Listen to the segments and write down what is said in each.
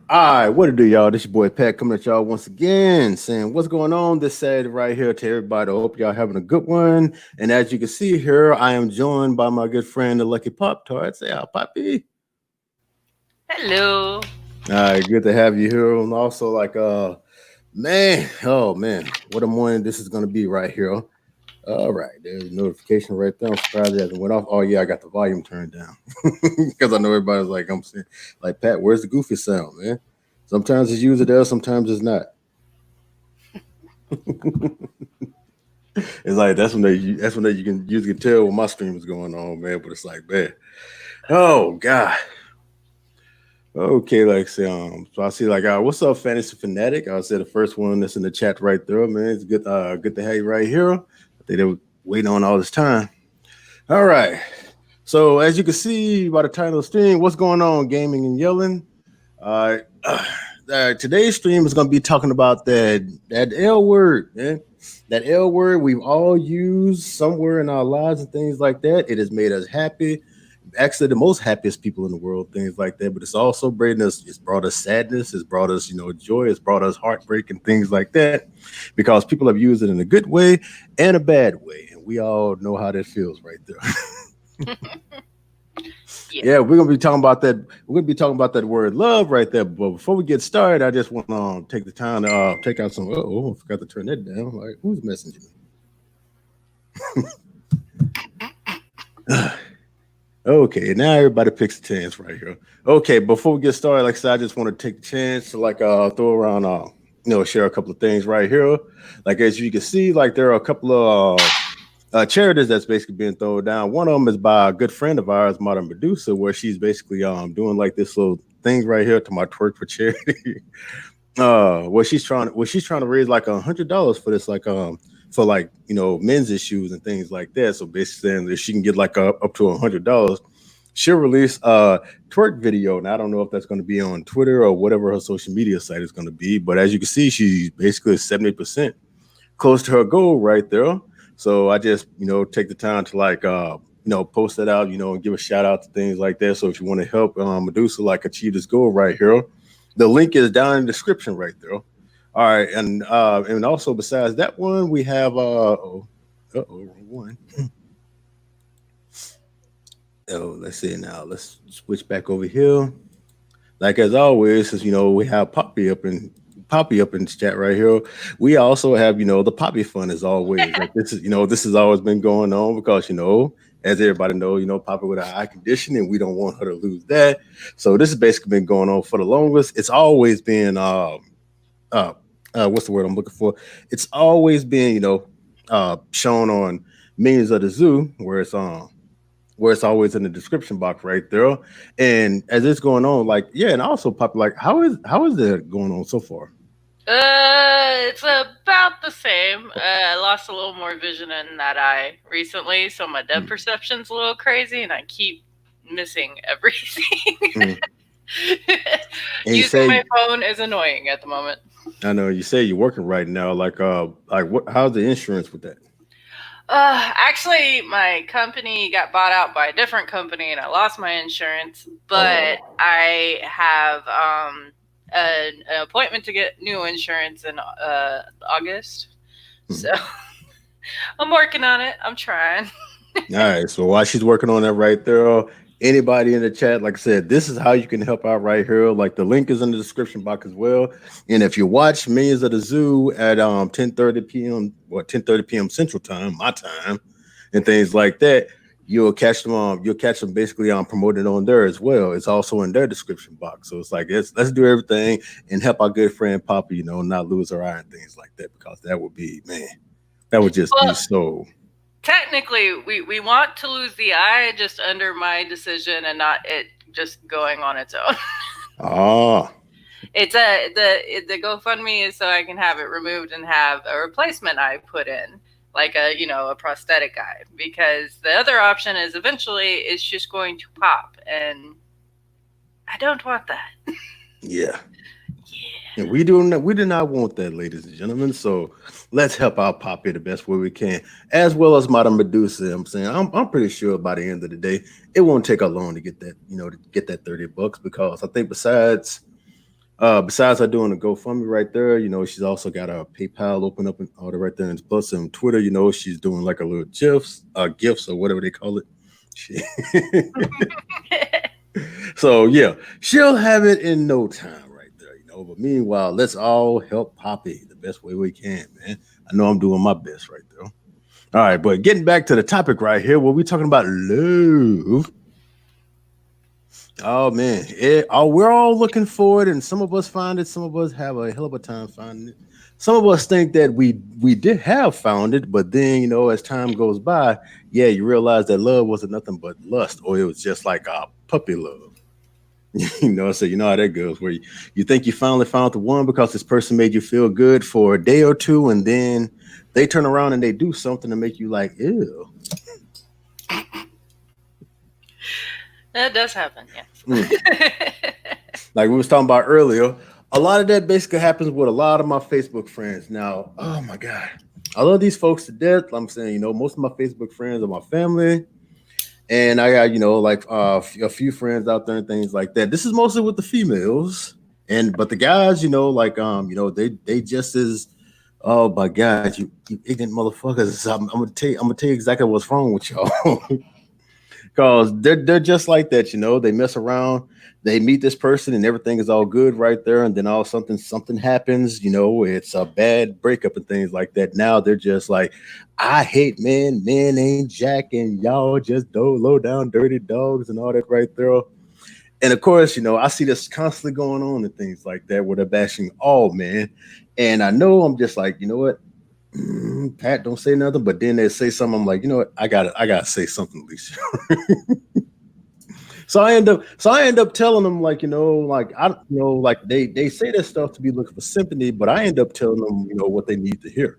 All right, what to do, y'all? This your boy Pat coming at y'all once again, saying what's going on this Saturday right here to everybody. I hope y'all having a good one. And as you can see here, I am joined by my good friend, the Lucky Poptart. Say, hi, Poppy. Hello. All right, good to have you here. And also, man, oh man, what a morning this is gonna be right here. All right, there's a notification right there. I'm surprised it hasn't went off. Oh yeah, I got the volume turned down because I know everybody's like, I'm saying, like Pat, where's the goofy sound, man? Sometimes it's usually there, sometimes it's not. It's like that's when you can usually tell when my stream is going on, man. But it's like, man, oh god. Okay, like say, so I see like, what's up, fantasy fanatic? I'll say the first one that's in the chat right there, man. It's good to have you right here. I think they were waiting on all this time. All right. So as you can see by the title of the stream, what's going on, gaming and yelling? Uh, Today's stream is going to be talking about that L word, man. That L word we've all used somewhere in our lives and things like that. It has made us happy, actually the most happiest people in the world, things like that. But it's also it's brought us sadness, it's brought us, joy, it's brought us heartbreak and things like that, because people have used it in a good way and a bad way, and we all know how that feels right there. Yeah. Yeah, we're gonna be talking about that. We're gonna be talking about that word love right there. But before we get started, I just want to take the time to take out some. Oh, I forgot to turn that down. Like, who's messaging me? Okay, now everybody picks a chance right here. Okay, before we get started, like I said, I just want to take the chance to throw around share a couple of things right here. Like as you can see, like there are a couple of charities that's basically being thrown down. One of them is by a good friend of ours, Modern Medusa, where she's basically doing like this little thing right here to my twerk for charity. Where she's trying to raise like $100 for this for like men's issues and things like that. So basically saying that she can get like up to $100, she'll release a twerk video. Now I don't know if that's going to be on Twitter or whatever her social media site is going to be, but as you can see, she's basically 70% close to her goal right there. So I just take the time to post that out, and give a shout out to things like that. So if you want to help Medusa like achieve this goal right here, the link is down in the description right there. All right, and also besides that one, we have wrong one. Oh, let's see now. Let's switch back over here. Like as always, since we have Poppy up in the chat right here. We also have the Poppy fun as always. Like this has always been going on because as everybody know, Poppy with a eye condition, and we don't want her to lose that. So this has basically been going on for the longest. It's always been uh, what's the word I'm looking for? It's always been shown on Millions of the Zoo, where it's always in the description box right there. And as it's going on, like yeah, and also Poppy, like how is that going on so far? It's about the same. I lost a little more vision in that eye recently, so my depth Mm, perception's a little crazy, and I keep missing everything. mm. And you Using say, my phone is annoying at the moment. I know you say you're working right now. Like what? How's the insurance with that? Actually, my company got bought out by a different company, and I lost my insurance. But Oh, I have an appointment to get new insurance in August. So mhm. I'm working on it. I'm trying. All right. So while she's working on that right there, anybody in the chat, like I said, this is how you can help out right here. Like the link is in the description box as well. And if you watch Millions of the Zoo at 10:30 p.m. or 10:30 p.m. Central Time, my time, and things like that, you'll catch them basically promoted on there as well. It's also in their description box. So it's like let's do everything and help our good friend Papa, not lose her eye and things like that, because that would be, man, that would just be Well, so. technically, we want to lose the eye just under my decision and not it just going on its own. Ah. It's the GoFundMe is so I can have it removed and have a replacement eye put in, like a prosthetic eye. Because the other option is eventually it's just going to pop, and I don't want that. Yeah. Yeah. And we do not want that, ladies and gentlemen. So let's help out Poppy the best way we can, as well as Madame Medusa. I'm saying I'm pretty sure by the end of the day, it won't take her long to get that, to get that $30, because I think besides Besides her doing a GoFundMe right there, she's also got a PayPal open up and all that right there, and plus on Twitter, she's doing like a little gifs or whatever they call it. She- so yeah, she'll have it in no time right there, But meanwhile, let's all help Poppy the best way we can, man. I know I'm doing my best right there. All right, but getting back to the topic right here, where we talking about love. Oh man, we're all looking for it, and some of us find it. Some of us have a hell of a time finding it. Some of us think that we did have found it, but then as time goes by, yeah, you realize that love wasn't nothing but lust, or it was just like a puppy love. So you know how that goes, where you think you finally found the one because this person made you feel good for a day or two, and then they turn around and they do something to make you like, ew. That does happen, yes. Like we was talking about earlier, a lot of that basically happens with a lot of my Facebook friends. Now, oh my God, I love these folks to death. I'm saying, most of my Facebook friends are my family. And I got, like a few friends out there and things like that. This is mostly with the females. But the guys, they just as, oh my God, you ignorant motherfuckers. I'm gonna tell you exactly what's wrong with y'all. Because they're just like that, They mess around, they meet this person, and everything is all good right there, and then all something happens, It's a bad breakup and things like that. Now they're just like, I hate men, men ain't jack, and y'all just low down dirty dogs and all that right there. And of course, I see this constantly going on and things like that, where they're bashing all men, and I know I'm just like, you know what? Pat, don't say nothing. But then they say something. I'm like, you know what? I gotta say something, Alicia. So I end up telling them, like, like like they say this stuff to be looking for sympathy, but I end up telling them, what they need to hear.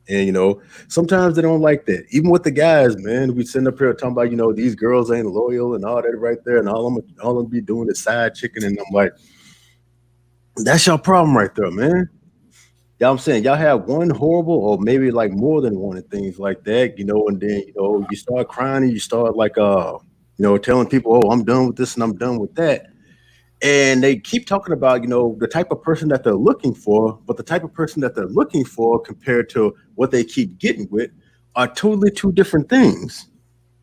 And sometimes they don't like that. Even with the guys, man, we sitting up here talking about, these girls ain't loyal and all that right there, and all I'm be doing is side chicken, and I'm like, that's your problem right there, man. Yeah, I'm saying y'all have one horrible, or maybe like more than one, and things like that, and then you start crying and you start like telling people, oh, I'm done with this and I'm done with that, and they keep talking about the type of person that they're looking for, but the type of person that they're looking for compared to what they keep getting with are totally two different things.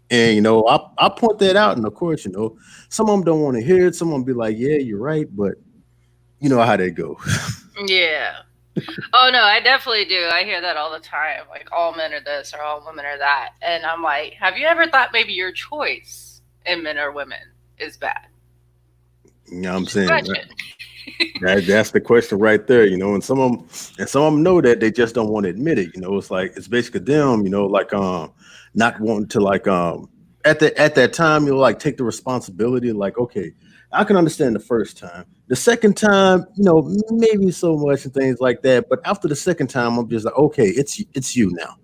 And I point that out, and of course, some of them don't want to hear it. Some of them be like, yeah, you're right, but you know how that goes. Yeah. Oh no, I definitely do. I hear that all the time. Like all men are this or all women are that. And I'm like, have you ever thought maybe your choice in men or women is bad? You know what I'm Just a saying? question. That's the question right there, and some of them know that they just don't want to admit it. It's like it's basically them, like not wanting to like at that time, like take the responsibility, like, okay, I can understand the first time. The second time, maybe so much and things like that. But after the second time, I'm just like, okay, it's you now.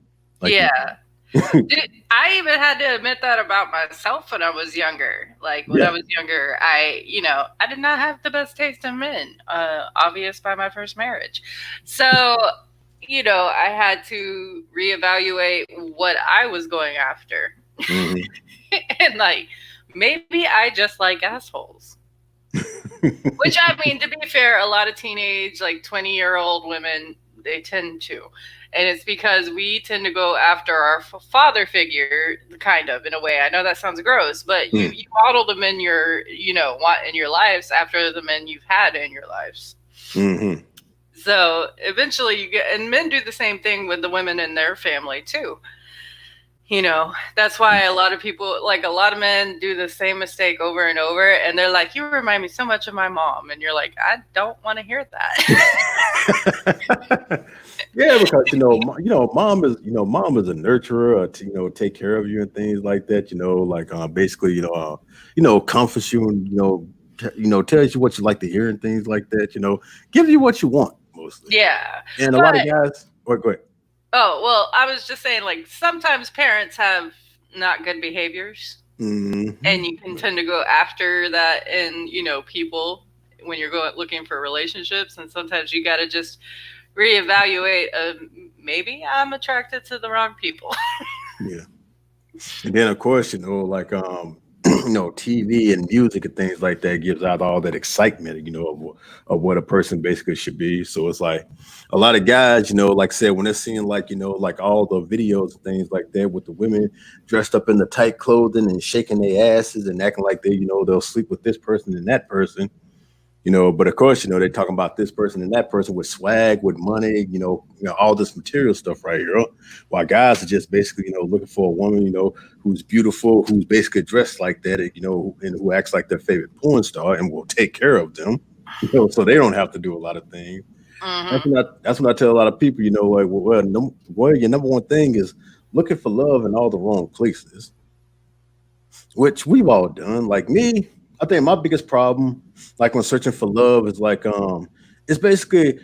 Like Yeah. Dude, I even had to admit that about myself when I was younger. Like when I yeah. was younger, I did not have the best taste in men, obvious by my first marriage. So, I had to reevaluate what I was going after. Hmm. And like, maybe I just like assholes. Which I mean, to be fair, a lot of teenage, like 20-year-old women, they tend to. And it's because we tend to go after our father figure, kind of, in a way. I know that sounds gross, but you model the men want in your lives after the men you've had in your lives. Hmm. So eventually you get, and men do the same thing with the women in their family too. That's why a lot of people, like a lot of men, do the same mistake over and over, and they're like, you remind me so much of my mom, and you're like, I don't want to hear that. Yeah, because mom is a nurturer, to take care of you and things like that. Like basically, comforts you and tells you what you like to hear and things like that. Gives you what you want mostly. Yeah, And a lot of but guys, or go ahead. oh well, I was just saying, like, sometimes parents have not good behaviors, Hmm. and you can tend to go after that in people when you're going looking for relationships, and sometimes you got to just reevaluate. Maybe I'm attracted to the wrong people. Yeah. And then of course, like TV and music and things like that gives out all that excitement, of what a person basically should be. So it's like a lot of guys, like I said, when they're seeing like, like all the videos and things like that with the women dressed up in the tight clothing and shaking their asses and acting like they'll sleep with this person and that person. But of course, they're talking about this person and that person with swag, with money, all this material stuff right here. While guys are just basically, looking for a woman, who's beautiful, who's basically dressed like that, and who acts like their favorite porn star and will take care of them, so they don't have to do a lot of things. Mm-hmm. That's what I tell a lot of people, like, well, your number one thing is looking for love in all the wrong places, which we've all done. Like me, I think my biggest problem, like when searching for love, is like it's basically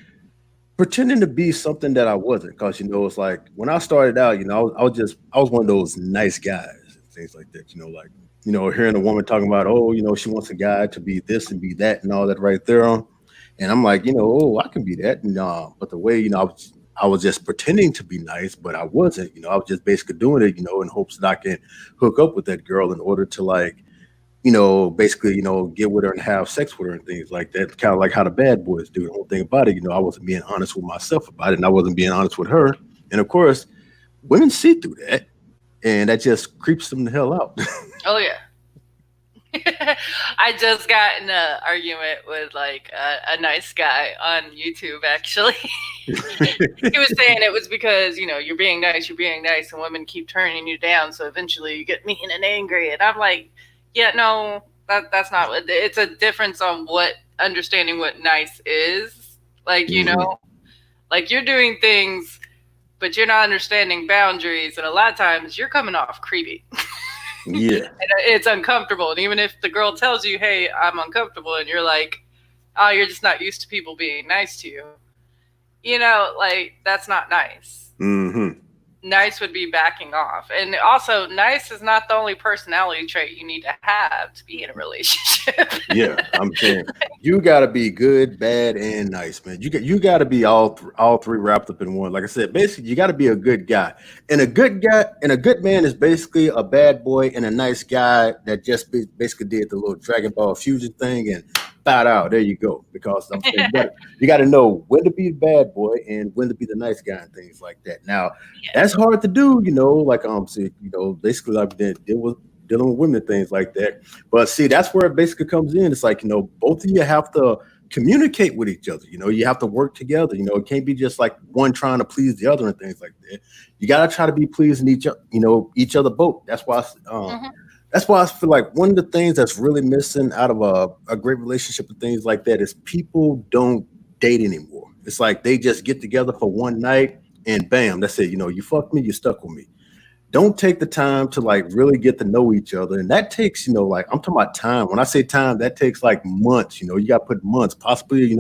pretending to be something that I wasn't. Cause it's like when I started out, I was one of those nice guys and things like that. Like hearing a woman talking about, oh, she wants a guy to be this and be that and all that right there. And I'm like, oh, I can be that. And but the way, I was just pretending to be nice, but I wasn't. I was just basically doing it, in hopes that I can hook up with that girl in order to like, basically, get with her and have sex with her and things like that. Kind of like how the bad boys do. The whole thing about it, I wasn't being honest with myself about it, and I wasn't being honest with her. And of course, women see through that, and that just creeps them the hell out. Oh yeah. I just got in an argument with like a nice guy on YouTube. Actually, he was saying it was because you're being nice, and women keep turning you down. So eventually, you get mean and angry. And I'm like, yeah, no, that's not what. It's a difference on what understanding what nice is. Like Hmm. like you're doing things, but you're not understanding boundaries, and a lot of times you're coming off creepy. Yeah. It's uncomfortable. And even if the girl tells you, hey, I'm uncomfortable, and you're like, oh, you're just not used to people being nice to you, like that's not nice. Hmm. Nice would be backing off. And also, nice is not the only personality trait you need to have to be in a relationship. Yeah, I'm saying you got to be good, bad, and nice, man. You got to be all three wrapped up in one. Like I said, basically, you got to be a good guy, and a good man is basically a bad boy and a nice guy that just basically did the little Dragon Ball fusion thing and bowed out. There you go. Because I'm saying you got to know when to be the bad boy and when to be the nice guy and things like that. Now, Yeah. that's hard to do, like so, basically I've been dealing with women and things like that. But see, that's where it basically comes in. It's like, both of you have to communicate with each other. You have to work together. It can't be just like one trying to please the other and things like that. You got to try to be pleasing each other both. Hmm. That's why I feel like one of the things that's really missing out of a great relationship and things like that is people don't date anymore. It's like they just get together for one night and bam, that's it. You fucked me, you stuck with me. Don't take the time to like really get to know each other. And that takes, like I'm talking about time. When I say time, that takes like months. You got to put months, possibly,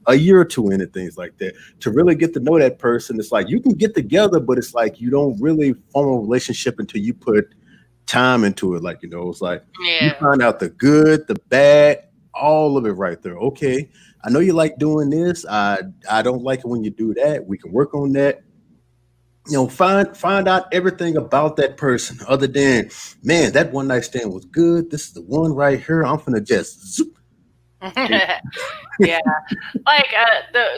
a year or two in it, things like that, to really get to know that person. It's like you can get together, but it's like you don't really form a relationship until you put time into it. Like, it's like you Yeah. find out the good, the bad, all of it right there. Okay. I know you like doing this. I don't like it when you do that. We can work on that. Find out everything about that person other than, man, that one night stand was good. This is the one right here. I'm gonna just zoop. Yeah. Like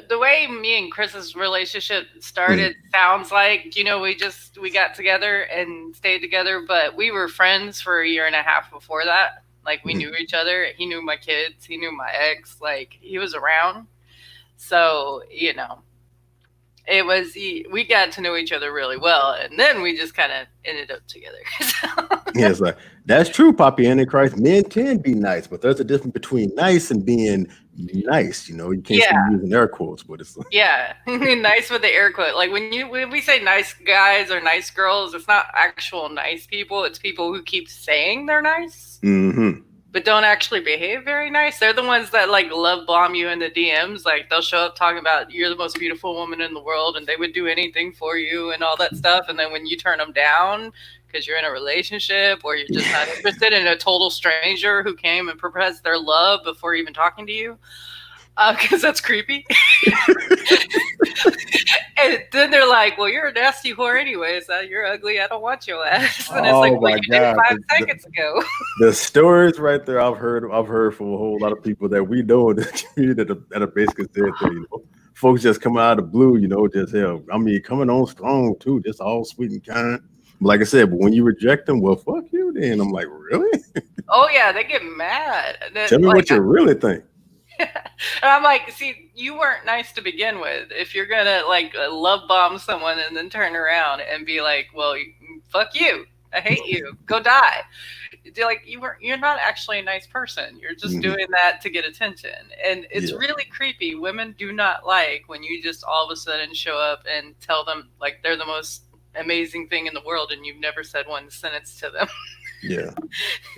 the way me and Chris's relationship Mm, started sounds like we got together and stayed together, but we were friends for a year and a half before that. Like we mm. knew each other. He knew my kids. He knew my ex. Like he was around. So we got to know each other really well, and then we just kind of ended up together. Yeah, it's like that's true, Poppy Antichrist. Men can be nice, but there's a difference between nice and being nice. You can't say Yeah. using air quotes, but it's Yeah, nice with the air quote. Like when we say nice guys or nice girls, it's not actual nice people. It's people who keep saying they're nice, mm-hmm. but don't actually behave very nice. They're the ones that like love bomb you in the DMs. Like they'll show up talking about you're the most beautiful woman in the world, and they would do anything for you and all that stuff. And then when you turn them down because you're in a relationship or you're just not interested in a total stranger who came and professed their love before even talking to you, Because that's creepy. And then they're like, "Well, you're a nasty whore anyways. You're ugly. I don't want your ass." And it's like, Oh "Well, my you did God. 5 seconds ago." The stories right there I've heard from a whole lot of people that we know in the community that are basically said that, folks just come out of the blue, just hell. I mean, coming on strong too, just all sweet and kind. Like I said, but when you reject them, well, fuck you then. I'm like, really? Oh yeah, they get mad. And Tell then, me like, what you really think. and I'm like, see, you weren't nice to begin with. If you're gonna like love bomb someone and then turn around and be like, "Well, fuck you. I hate you. Go die." Like you're not actually a nice person. You're just Hmm. doing that to get attention. And it's Yeah, really creepy. Women do not like when you just all of a sudden show up and tell them like they're the most amazing thing in the world and you've never said one sentence to them. yeah.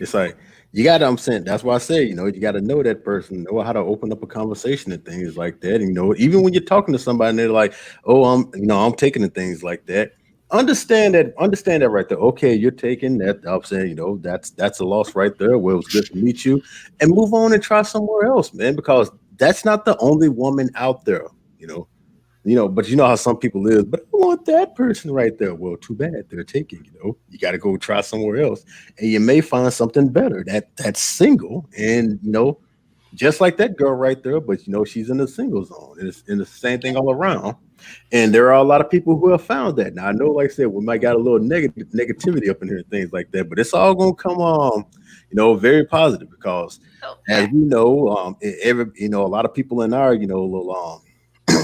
It's like you got to. I'm saying that's why I say, you got to know that person, know how to open up a conversation and things like that. And, even when you're talking to somebody and they're like, "Oh, I'm taking the things like that." Understand that right there. Okay, you're taking that. I'm saying, that's a loss right there. Well, it was good to meet you, and move on and try somewhere else, man, because that's not the only woman out there. You know, but you know how some people live, but I want that person right there. Well, too bad they're taking, you got to go try somewhere else. And you may find something better that's single and, just like that girl right there, but she's in the single zone. And it's the same thing all around. And there are a lot of people who have found that. Now I know, like I said, we might got a little negativity up in here and things like that, but it's all gonna come very positive because So, as we know, every a lot of people in our little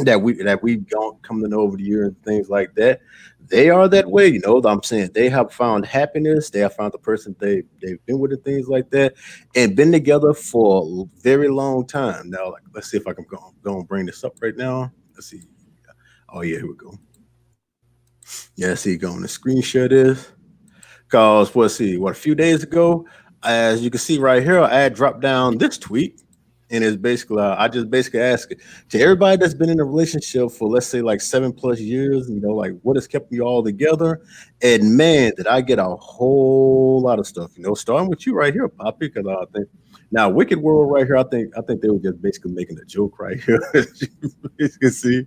that we've gone come to know over the years and things like that. They are that way, I'm saying they have found happiness. They have found the person they've been with and things like that, and been together for a very long time. Now, like, let's see if I can go and bring this up right now. Let's see. Oh yeah, here we go. Yeah, see, go on the screen share this. Cause let's see, what a few days ago, as you can see right here, I had dropped down this tweet, and it's basically I just basically ask it to everybody that's been in a relationship for, let's say, like 7+ years. Like, what has kept you all together? And man, did I get a whole lot of stuff. Starting with you right here, Poppy, because I think now Wicked World right here. I think they were just basically making a joke right here. As you can see.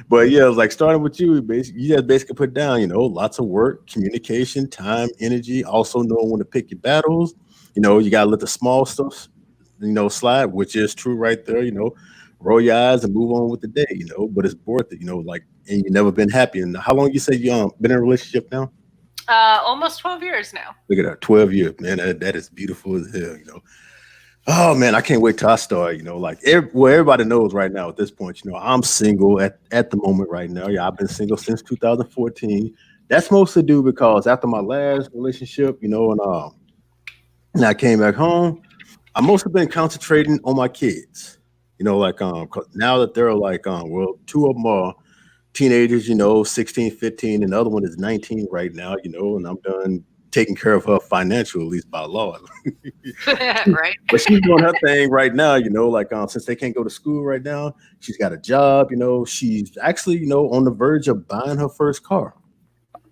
But yeah, it was like starting with you, basically, you just basically put down, lots of work, communication, time, energy, also knowing when to pick your battles. You gotta let the small stuff, slide, which is true right there. Roll your eyes and move on with the day. But it's worth it. Like, and you never been happy. And how long you say you been in a relationship now? almost 12 years now. Look at that, 12 years, man. That is beautiful as hell. Oh man, I can't wait till I start. Like everybody knows right now at this point. I'm single at the moment right now. Yeah, I've been single since 2014. That's mostly due because after my last relationship, and I came back home, I mostly been concentrating on my kids. 'Cause now that they're like well, two of them are teenagers, 16, 15, and the other one is 19 right now, and I'm done taking care of her financially, at least by law. Right? But she's doing her thing right now, like since they can't go to school right now, she's got a job, she's actually, on the verge of buying her first car.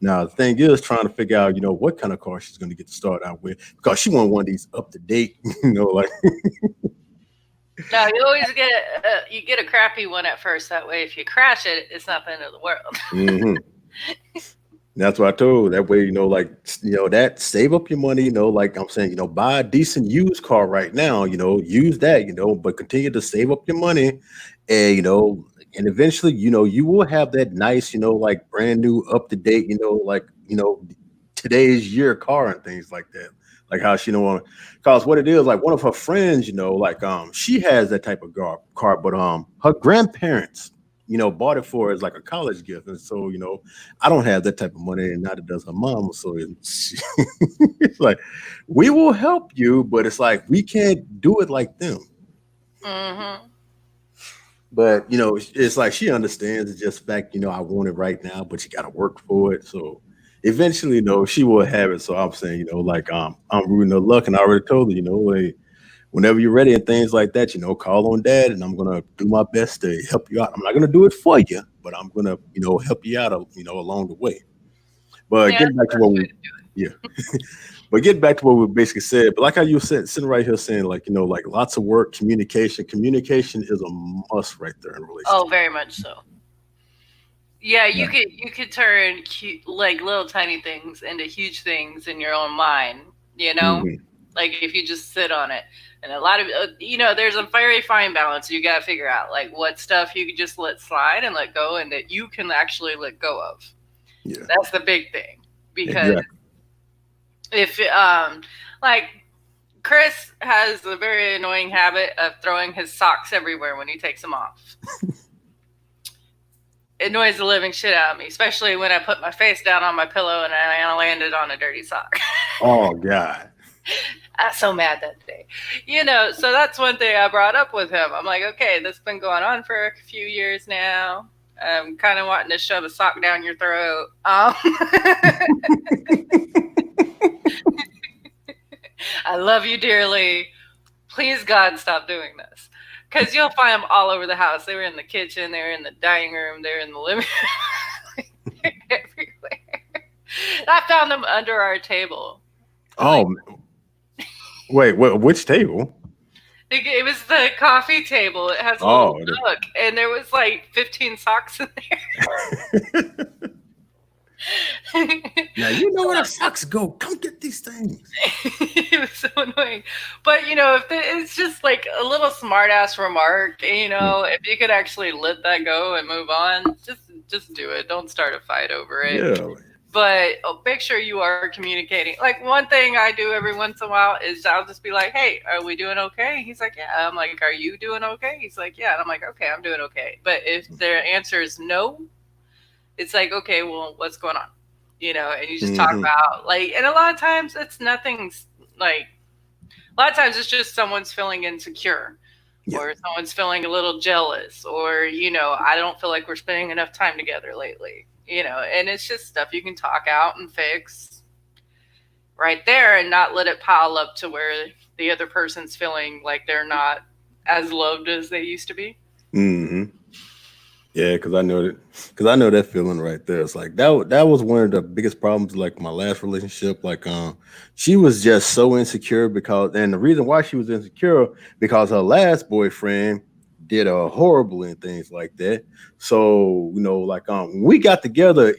Now the thing is trying to figure out, what kind of car she's gonna get to start out with because she want one of these up to date, like No, you always get a crappy one at first. That way, if you crash it, it's not the end of the world. hmm. That's what I told. That way, like that save up your money, like I'm saying, buy a decent used car right now, use that, but continue to save up your money and and eventually, you will have that nice, like brand new up to date, like, today's year car and things like that. Like how she don't want cause what it is, like one of her friends, like she has that type of car, but her grandparents, bought it for her as like a college gift. And so, I don't have that type of money, and neither does her mom. So it's like we will help you, but it's like we can't do it like them. Hmm. But it's like she understands. It's just fact, I want it right now, but you got to work for it. So eventually, she will have it. So I'm saying, like I'm rooting her luck, and I already told her, like, whenever you're ready and things like that, call on dad, and I'm gonna do my best to help you out. I'm not gonna do it for you, but I'm gonna, help you out, along the way. But Yeah, getting that's back the to what best way we, to do it. Yeah. But getting back to what we basically said, but like how you said, sitting right here saying, like, like lots of work, communication. Communication is a must right there in a Oh, relationship. very much so. Yeah, Yeah. you could turn cute, like little tiny things into huge things in your own mind. You know, Hmm. like if you just sit on it, and a lot of there's a very fine balance you got to figure out, like what stuff you can just let slide and let go, and that you can actually let go of. Yeah. That's the big thing, because Exactly. if like Chris has a very annoying habit of throwing his socks everywhere when he takes them off. It annoys the living shit out of me, especially when I put my face down on my pillow and I landed on a dirty sock. Oh God. I was so mad that day. So that's one thing I brought up with him. I'm like, okay, this has been going on for a few years now. I'm kind of wanting to shove a sock down your throat. I love you dearly. Please, God, stop doing this. Because you'll find them all over the house. They were in the kitchen, they were in the dining room, they were in the living room. They're everywhere. I found them under our table. Like, Oh wait, which table? it was the coffee table. It has a little Oh, nook, and there was like 15 socks in there. now you know where the socks go. Come get these things. It was so annoying. But if it's just like a little smart ass remark, if you could actually let that go and move on, just do it. Don't start a fight over it. Yeah. But make sure you are communicating. Like one thing I do every once in a while is I'll just be like, "Hey, are we doing okay?" He's like, "Yeah." I'm like, "Are you doing okay?" He's like, "Yeah." And I'm like, "Okay, I'm doing okay." But if their answer is no, it's like, "Okay, well, what's going on?" And you just talk Hmm. about like, and a lot of times it's nothing's like. A lot of times it's just someone's feeling insecure, Yeah. or someone's feeling a little jealous, or I don't feel like we're spending enough time together lately. And it's just stuff you can talk out and fix right there, and not let it pile up to where the other person's feeling like they're not as loved as they used to be. Hmm. Yeah, because I know that. Because I know that feeling right there. It's like that was one of the biggest problems. Like my last relationship, like she was just so insecure because, and the reason why she was insecure because her last boyfriend did a horrible and things like that. So like we got together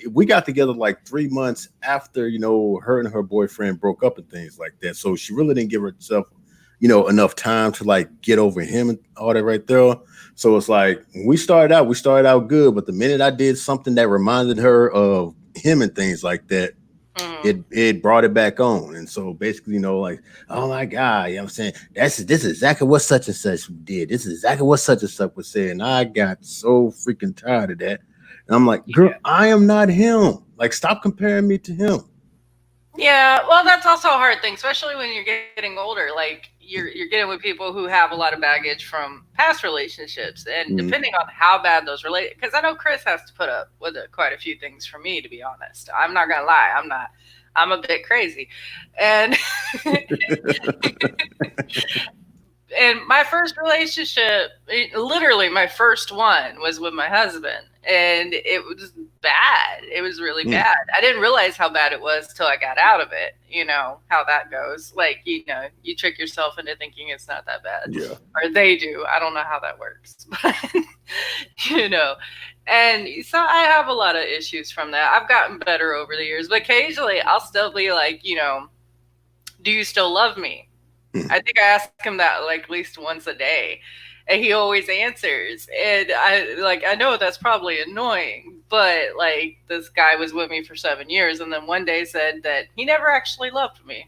like 3 months after her and her boyfriend broke up and things like that. So she really didn't give herself enough time to like get over him and all that right there. So it's like when we started out good, but the minute I did something that reminded her of him and things like that, Mm. it brought it back on. And so basically, like, oh my God, you know what I'm saying? This is exactly what such and such did. This is exactly what such and such was saying. And I got so freaking tired of that. And I'm like, girl, I am not him. Like, stop comparing me to him. Yeah, well, that's also a hard thing, especially when you're getting older. Like you're getting with people who have a lot of baggage from past relationships, and Mm. depending on how bad those relate, because I know Chris has to put up with quite a few things from me. To be honest, I'm not gonna lie, I'm not. I'm a bit crazy, and and my first relationship, literally my first one, was with my husband, and it was bad. It was really Mm. bad. I didn't realize how bad it was till I got out of it. You know how that goes. Like, you trick yourself into thinking it's not that bad, Yeah. or they do. I don't know how that works, but you know. And so I have a lot of issues from that. I've gotten better over the years, but occasionally I'll still be like, do you still love me? Mm. I think I ask him that like at least once a day, and he always answers. And I know that's probably annoying, but like this guy was with me for 7 years, and then one day said that he never actually loved me.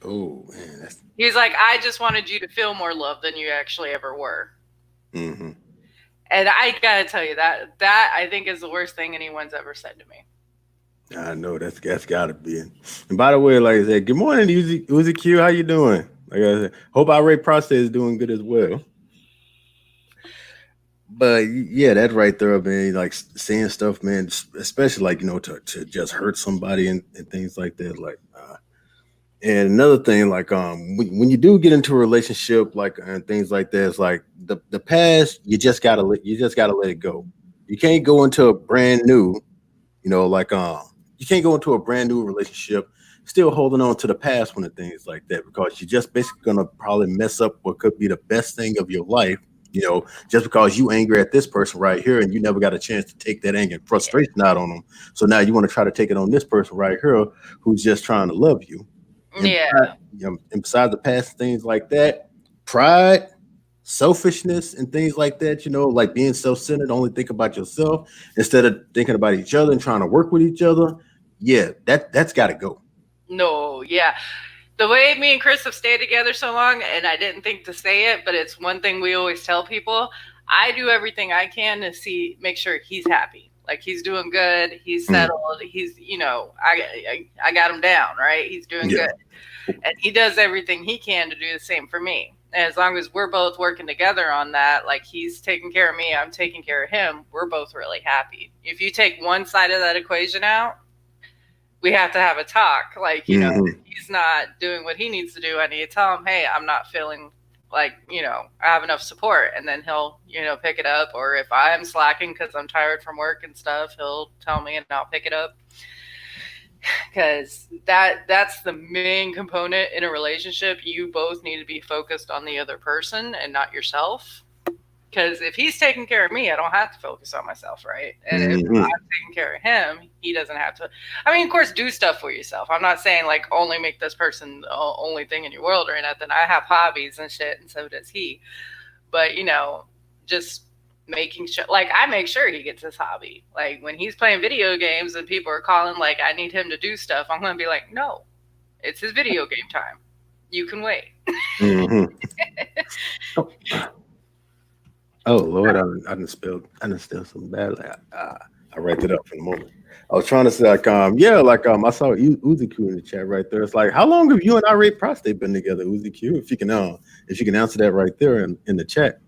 Oh man, that's He's like, I just wanted you to feel more love than you actually ever were. mm-hmm. And I gotta tell you that I think is the worst thing anyone's ever said to me. I know that's gotta be it. And by the way, like I said, good morning, Uzi Q. How you doing? Like I said, hope our rate process is doing good as well. But yeah, that right there, man. Like saying stuff, man. Especially like to just hurt somebody and things like that. Like, and another thing, like when you do get into a relationship, like and things like that, it's like the past. You just gotta let it go. You can't go into a brand new, like you can't go into a brand new relationship still holding on to the past when the things like that, because you're just basically gonna probably mess up what could be the best thing of your life. Just because you angry at this person right here, and you never got a chance to take that anger and frustration out on them. So now you want to try to take it on this person right here who's just trying to love you. And Yeah. and besides the past things like that, pride, selfishness, and things like that, like being self-centered, only think about yourself instead of thinking about each other and trying to work with each other. Yeah, that's got to go. No, yeah. The way me and Chris have stayed together so long, and I didn't think to say it, but it's one thing we always tell people. I do everything I can to make sure he's happy. Like he's doing good, he's settled, he's, I got him down, right? He's doing Yeah. good. And he does everything he can to do the same for me. And as long as we're both working together on that, like he's taking care of me, I'm taking care of him, we're both really happy. If you take one side of that equation out, we have to have a talk. Like, if he's not doing what he needs to do, I need to tell him, hey, I'm not feeling like, I have enough support. And then he'll, pick it up. Or if I'm slacking because I'm tired from work and stuff, he'll tell me and I'll pick it up. Because that's the main component in a relationship. You both need to be focused on the other person and not yourself. Because if he's taking care of me, I don't have to focus on myself, right? And if I'm taking care of him, he doesn't have to. I mean, of course, do stuff for yourself. I'm not saying like only make this person the only thing in your world or nothing. I have hobbies and shit, and so does he. But just making sure, like I make sure he gets his hobby. Like when he's playing video games and people are calling, like I need him to do stuff, I'm gonna be like, no, it's his video game time. You can wait. Oh Lord, I didn't spill something bad. Like, I wrapped it up in a moment. I was trying to say like I saw Uzi Q in the chat right there. It's like, how long have you and Irate Prostate been together, Uzi Q? If you can answer that right there in the chat.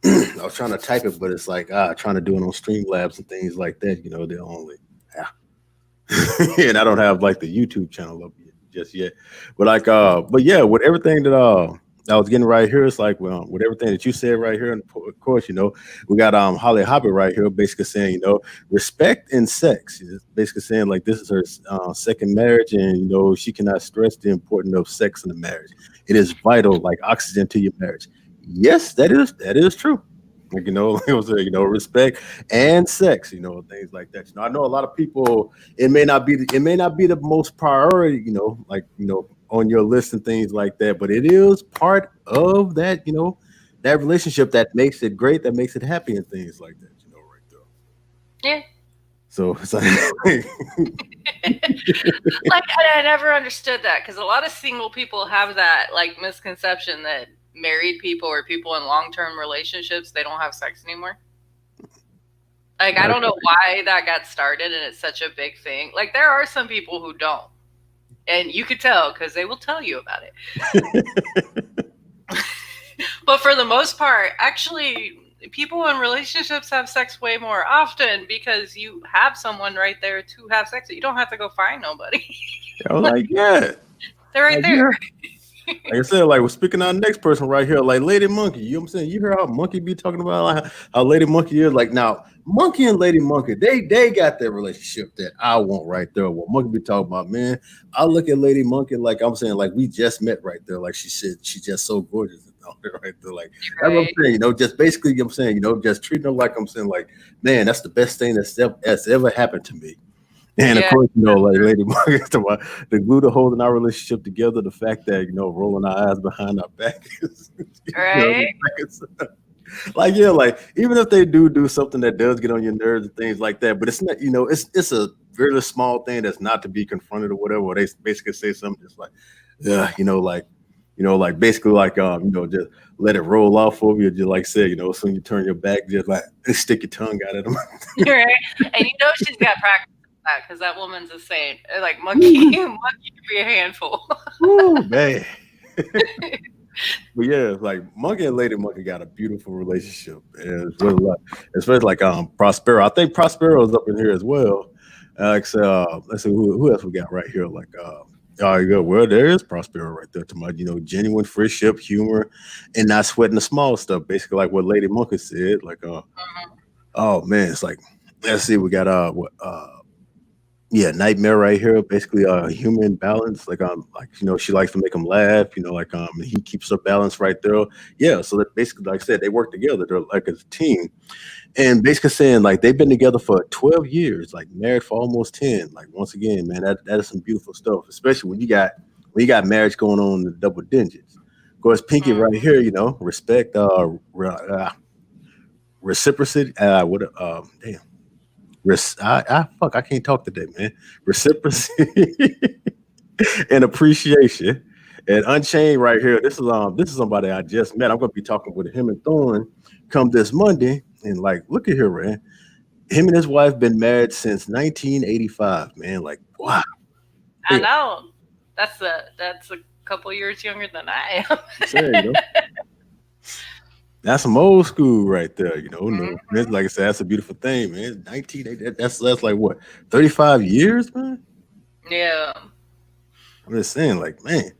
I was trying to type it, but it's like trying to do it on Streamlabs and things like that. They're only and I don't have like the YouTube channel up just yet. But like but yeah, with everything that I was getting right here, it's like, well, with everything that you said right here, and of course, we got Holly Hobbit right here, basically saying, respect and sex. It's basically saying like this is her second marriage, and she cannot stress the importance of sex in the marriage. It is vital, like oxygen to your marriage. Yes, that is true. Like like I was saying, respect and sex, things like that. I know a lot of people. It may not be the most priority, on your list and things like that, but it is part of that, that relationship that makes it great, that makes it happy, and things like that, right there. Yeah. So it's like, like I never understood that because a lot of single people have that like misconception that married people or people in long-term relationships, they don't have sex anymore. Like I don't know why that got started and it's such a big thing. Like there are some people who don't, and you could tell because they will tell you about it. But for the most part, actually, people in relationships have sex way more often because you have someone right there to have sex with. You don't have to go find nobody. I was like, yeah, they're right there. Like I said, like we're speaking on the next person right here, like Lady Monkey. You know what I'm saying? You hear how Monkey be talking about like how Lady Monkey is like now. Monkey and Lady Monkey, they got that relationship that I want right there. What Monkey be talking about, man. I look at Lady Monkey like I'm saying, like we just met right there. Like she said, she's just so gorgeous right there. Like that's what I'm saying, just basically, I'm saying, just treating her like I'm saying, like, man, that's the best thing that's ever happened to me. And of course, like Lady Monkey, the glue to holding our relationship together, the fact that rolling our eyes behind our back is right. Like like even if they do something that does get on your nerves and things like that, but it's not, it's a very small thing that's not to be confronted or whatever. Or they basically say something just like, yeah, like basically like just let it roll off of you. Just like say, as soon as you turn your back, just like stick your tongue out at them. Right, and she's got practice that because that woman's a saint. Like monkey can be a handful. Ooh, man. But yeah, it's like Monkey and Lady Monkey got a beautiful relationship, and it's really like, especially like Prospero. I think Prospero is up in here as well. Let's see who else we got right here. Like well, there is Prospero right there to my genuine friendship, humor, and not sweating the small stuff. Basically, like what Lady Monkey said. Like oh man, it's like let's see, we got Yeah, nightmare right here. Basically, human balance. Like she likes to make him laugh. He keeps her balance right there. Yeah, so that basically, like I said, they work together. They're like a team, and basically saying like they've been together for 12 years, like married for almost 10. Like once again, man, that is some beautiful stuff. Especially when you got marriage going on in the double digits. Of course, Pinky right Mm. here. Respect, reciprocity. What? Damn. Fuck, I can't talk today, man. Reciprocity and appreciation. And Unchained right here. This is somebody I just met. I'm gonna be talking with him and Thorn come this Monday. And like, look at here, man. Him and his wife been married since 1985, man. Like, wow. I Hey, know. That's a couple years younger than I am. saying, that's some old school right there. No, Mhm. like I said, that's a beautiful thing, man. 1980, that's like what, 35 years, man. Yeah. I'm just saying, like, man,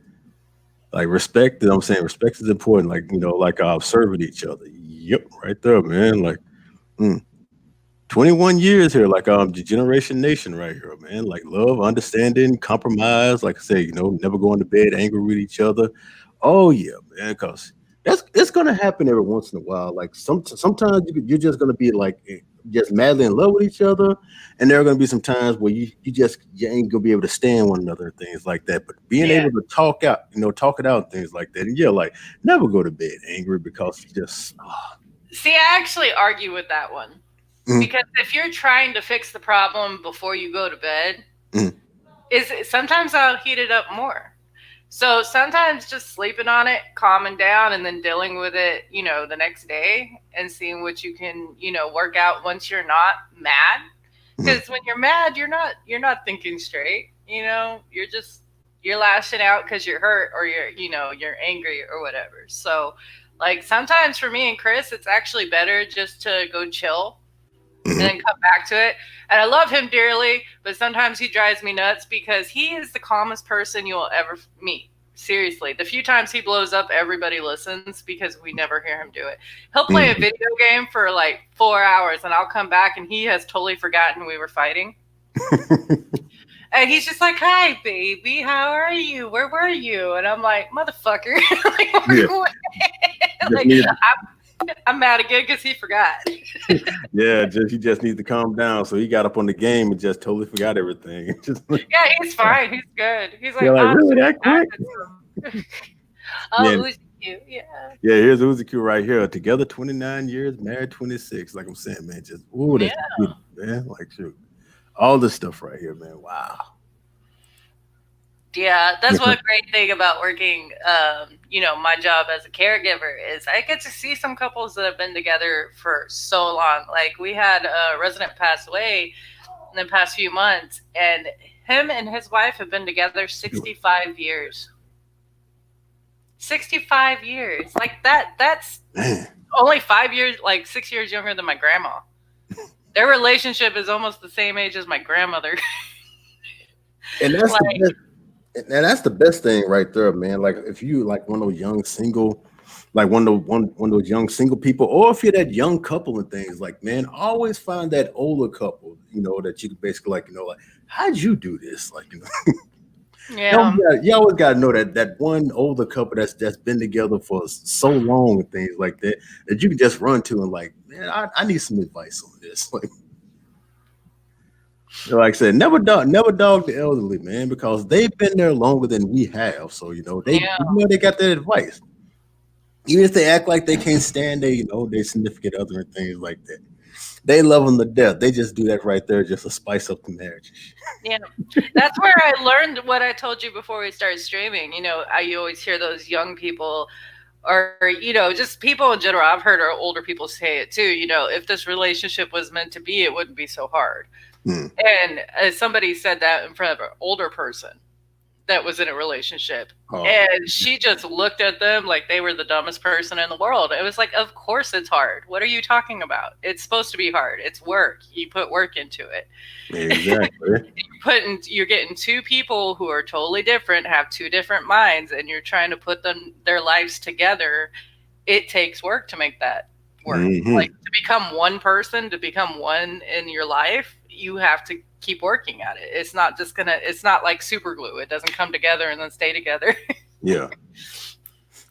like respect. I'm saying respect is important. Like, like serving each other. Yep, right there, man. Like, mm, 21 years here, like the Generation Nation right here, man. Like love, understanding, compromise. Like I say, never going to bed angry with each other. Oh yeah, man, because it's gonna happen every once in a while. Like sometimes you're just gonna be like just madly in love with each other, and there are gonna be some times where you ain't gonna be able to stand one another and things like that. But being Yeah. able to talk it out and things like that, and yeah, like never go to bed angry because you just See, I actually argue with that one. mm, Because if you're trying to fix the problem before you go to bed, mm, is sometimes I'll heat it up more. So sometimes just sleeping on it, calming down, and then dealing with it, the next day and seeing what you can, work out once you're not mad. mm, Because when you're mad, you're not thinking straight. You're lashing out because you're hurt or you're angry or whatever. So like sometimes for me and Chris, it's actually better just to go chill and mm, then come back to it. And I love him dearly, but sometimes he drives me nuts because he is the calmest person you will ever meet. Seriously, the few times he blows up, everybody listens because we never hear him do it. He'll play a mm. video game for like 4 hours, and I'll come back and he has totally forgotten we were fighting. And he's just like, "Hi, baby. How are you? Where were you?" And I'm like, "Motherfucker!" Yeah, just like, need I'm mad again because he forgot. yeah, just he just needs to calm down. So he got up on the game and just totally forgot everything. Just like, Yeah, he's fine. He's good. He's like, yeah, like "Oh, I'm really just that quick? mad." Yeah, Oh, Uzi cute. Yeah. yeah. Here's Uzi Q right here. Together 29 years, married 26. Like I'm saying, man, just that's Yeah. beautiful, man. Like shoot, all this stuff right here, man. Wow. Yeah, that's one great thing about working, my job as a caregiver is I get to see some couples that have been together for so long. Like we had a resident pass away in the past few months, and him and his wife have been together 65 years. 65 years. Like that's Man, only 5 years, like 6 years younger than my grandma. Their relationship is almost the same age as my grandmother. and that's the Like, best. And that's the best thing right there, man. Like if you like one of those young single, like one of those young single people, or if you're that young couple and things, like man, always find that older couple, that you can basically like, how'd you do this? Like, yeah. you always gotta know that one older couple that's been together for so long and things like that that you can just run to and like, man, I need some advice on this. Like I said, never dog the elderly, man, because they've been there longer than we have. So Yeah. they got that advice. Even if they act like they can't stand their significant other and things like that, they love them to death. They just do that right there just to spice up the marriage. Yeah. That's where I learned what I told you before we started streaming. You always hear those young people or, just people in general. I've heard our older people say it too. If this relationship was meant to be, it wouldn't be so hard. Hmm. And somebody said that in front of an older person that was in a relationship. Oh, And she just looked at them like they were the dumbest person in the world. It was like, of course it's hard. What are you talking about? It's supposed to be hard. It's work. You put work into it. exactly. You're getting two people who are totally different, have two different minds, and you're trying to put their lives together. It takes work to make that work. Hmm. Like to become one person, to become one in your life, you have to keep working at it. It's not just gonna. It's not like super glue. It doesn't come together and then stay together. Yeah.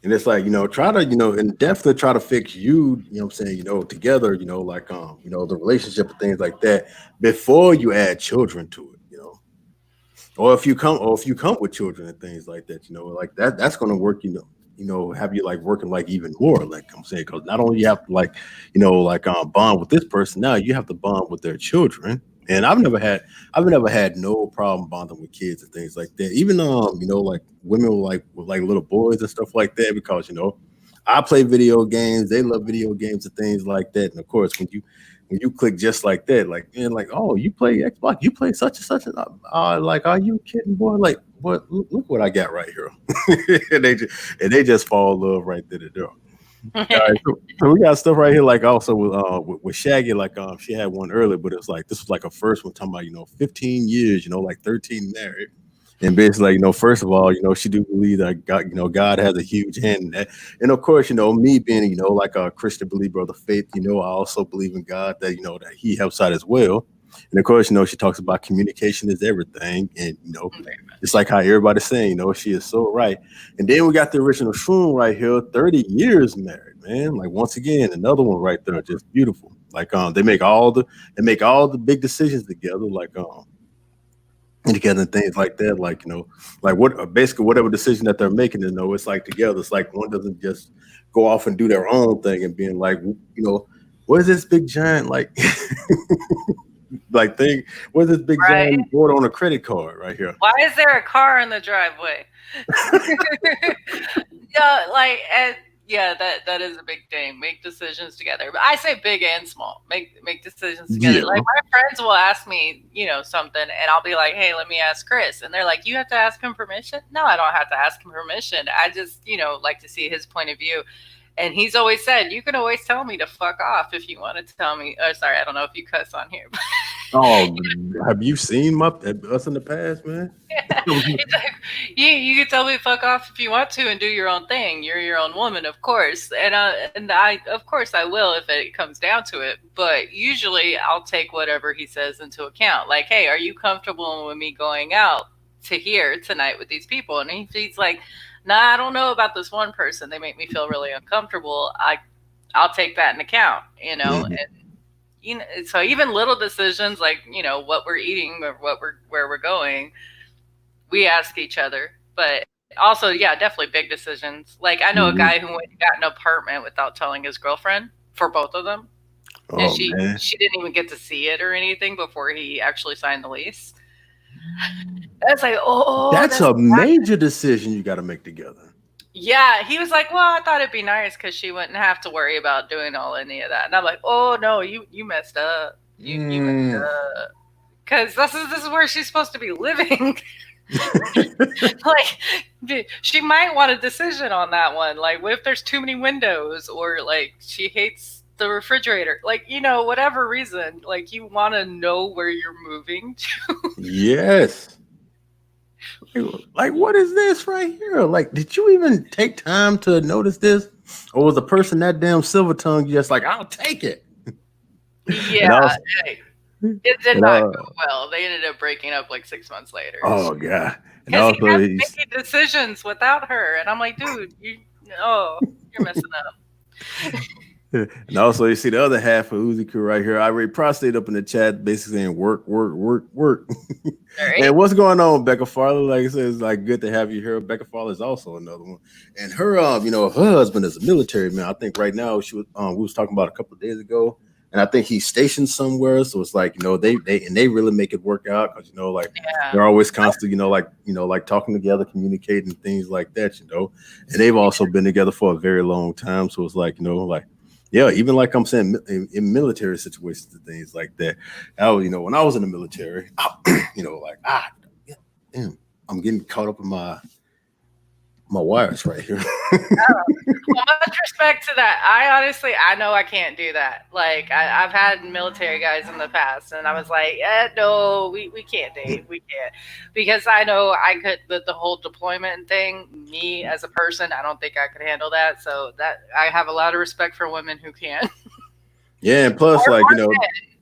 And it's like, try to, and definitely try to fix you, I'm saying, together, like the relationship and things like that before you add children to it, or if you come with children and things like that, like that's gonna work, have you like working like even more, like I'm saying, because not only you have to like, like bond with this person, now you have to bond with their children. And I've never had no problem bonding with kids and things like that. Even like women with like little boys and stuff like that, because I play video games, they love video games and things like that. And of course, when you click just like that, like, and like, oh, you play Xbox, you play such and such, and like, are you kidding, boy? Like, what? Look what I got right here, and they just fall in love right there. All right, so we got stuff right here, like also with Shaggy, like she had one earlier, but it's like this was like a first one talking about 15 years, like 13 married. And basically, like, first of all, she do believe that God, God has a huge hand in that. And of course, me being, like a Christian believer of the faith, I also believe in God that, that He helps out as well. And of course, she talks about communication is everything. And, it's like how everybody's saying, she is so right. And then we got the original Shroom right here, 30 years married, man. Like, once again, another one right there, just beautiful. Like, they make all the big decisions together, like and together and things like that, like like what basically whatever decision that they're making, it's like together. It's like one doesn't just go off and do their own thing and being like, what is this big giant like like thing? What is this big Right. giant board on a credit card right here? Why is there a car in the driveway? Yeah, like, and yeah, that is a big thing. Make decisions together. But I say big and small. Make decisions together. Yeah. Like, my friends will ask me, something, and I'll be like, "Hey, let me ask Chris," and they're like, "You have to ask him permission." No, I don't have to ask him permission. I just, like to see his point of view. And he's always said, "You can always tell me to fuck off if you want to tell me." Oh, sorry, I don't know if you cuss on here. Oh, have you seen us in the past, man? It's like, you can tell me fuck off if you want to and do your own thing. You're your own woman, of course, and I of course I will if it comes down to it. But usually I'll take whatever he says into account. Like, hey, are you comfortable with me going out to here tonight with these people? And if he's like, nah, I don't know about this one person. They make me feel really uncomfortable. I'll take that in account, Mhm. and so even little decisions like what we're eating or where we're going, we ask each other. But also, yeah, definitely big decisions. Like, I know a Mhm. guy who went and got an apartment without telling his girlfriend, for both of them, and Oh she man, she didn't even get to see it or anything before he actually signed the lease. That's like, oh, that's that's a major decision you got to make together. yeah. He was like, well, I thought it'd be nice because she wouldn't have to worry about doing all any of that. And I'm like, oh no, you messed up. You messed Mm. up. Because this is where she's supposed to be living. Like, she might want a decision on that one. Like, what if there's too many windows, or like she hates the refrigerator? Like, whatever reason, like, you want to know where you're moving to. Yes. Like, what is this right here? Like, did you even take time to notice this? Or was the person that damn silver tongue just like, I'll take it? Yeah, And also, it did and not go well. They ended up breaking up like 6 months later. oh god. And Because he also kept he's making decisions without her, and I'm like, dude, you're messing up. and also you see the other half of Uzi Crew right here. I read prostate up in the chat basically saying work, work, work, work. All And right. what's going on, Becca Farley? Like I said, it's like good to have you here. Becca Farley is also another one. And her her husband is a military man. I think right now we was talking about a couple of days ago. And I think he's stationed somewhere. So it's like, they really make it work out because like Yeah. they're always constantly, like talking together, communicating, things like that. And they've also been together for a very long time. So it's like, like yeah, even like I'm saying in military situations and things like that. When I was in the military, like yeah, damn, I'm getting caught up in my wires right here. Well, much respect to that. I know I can't do that. Like, I've had military guys in the past, and I was like, no, we can't date. We can't. Because I know I could, the whole deployment thing, me as a person, I don't think I could handle that. So that I have a lot of respect for women who can. Yeah, and plus, or, like or men.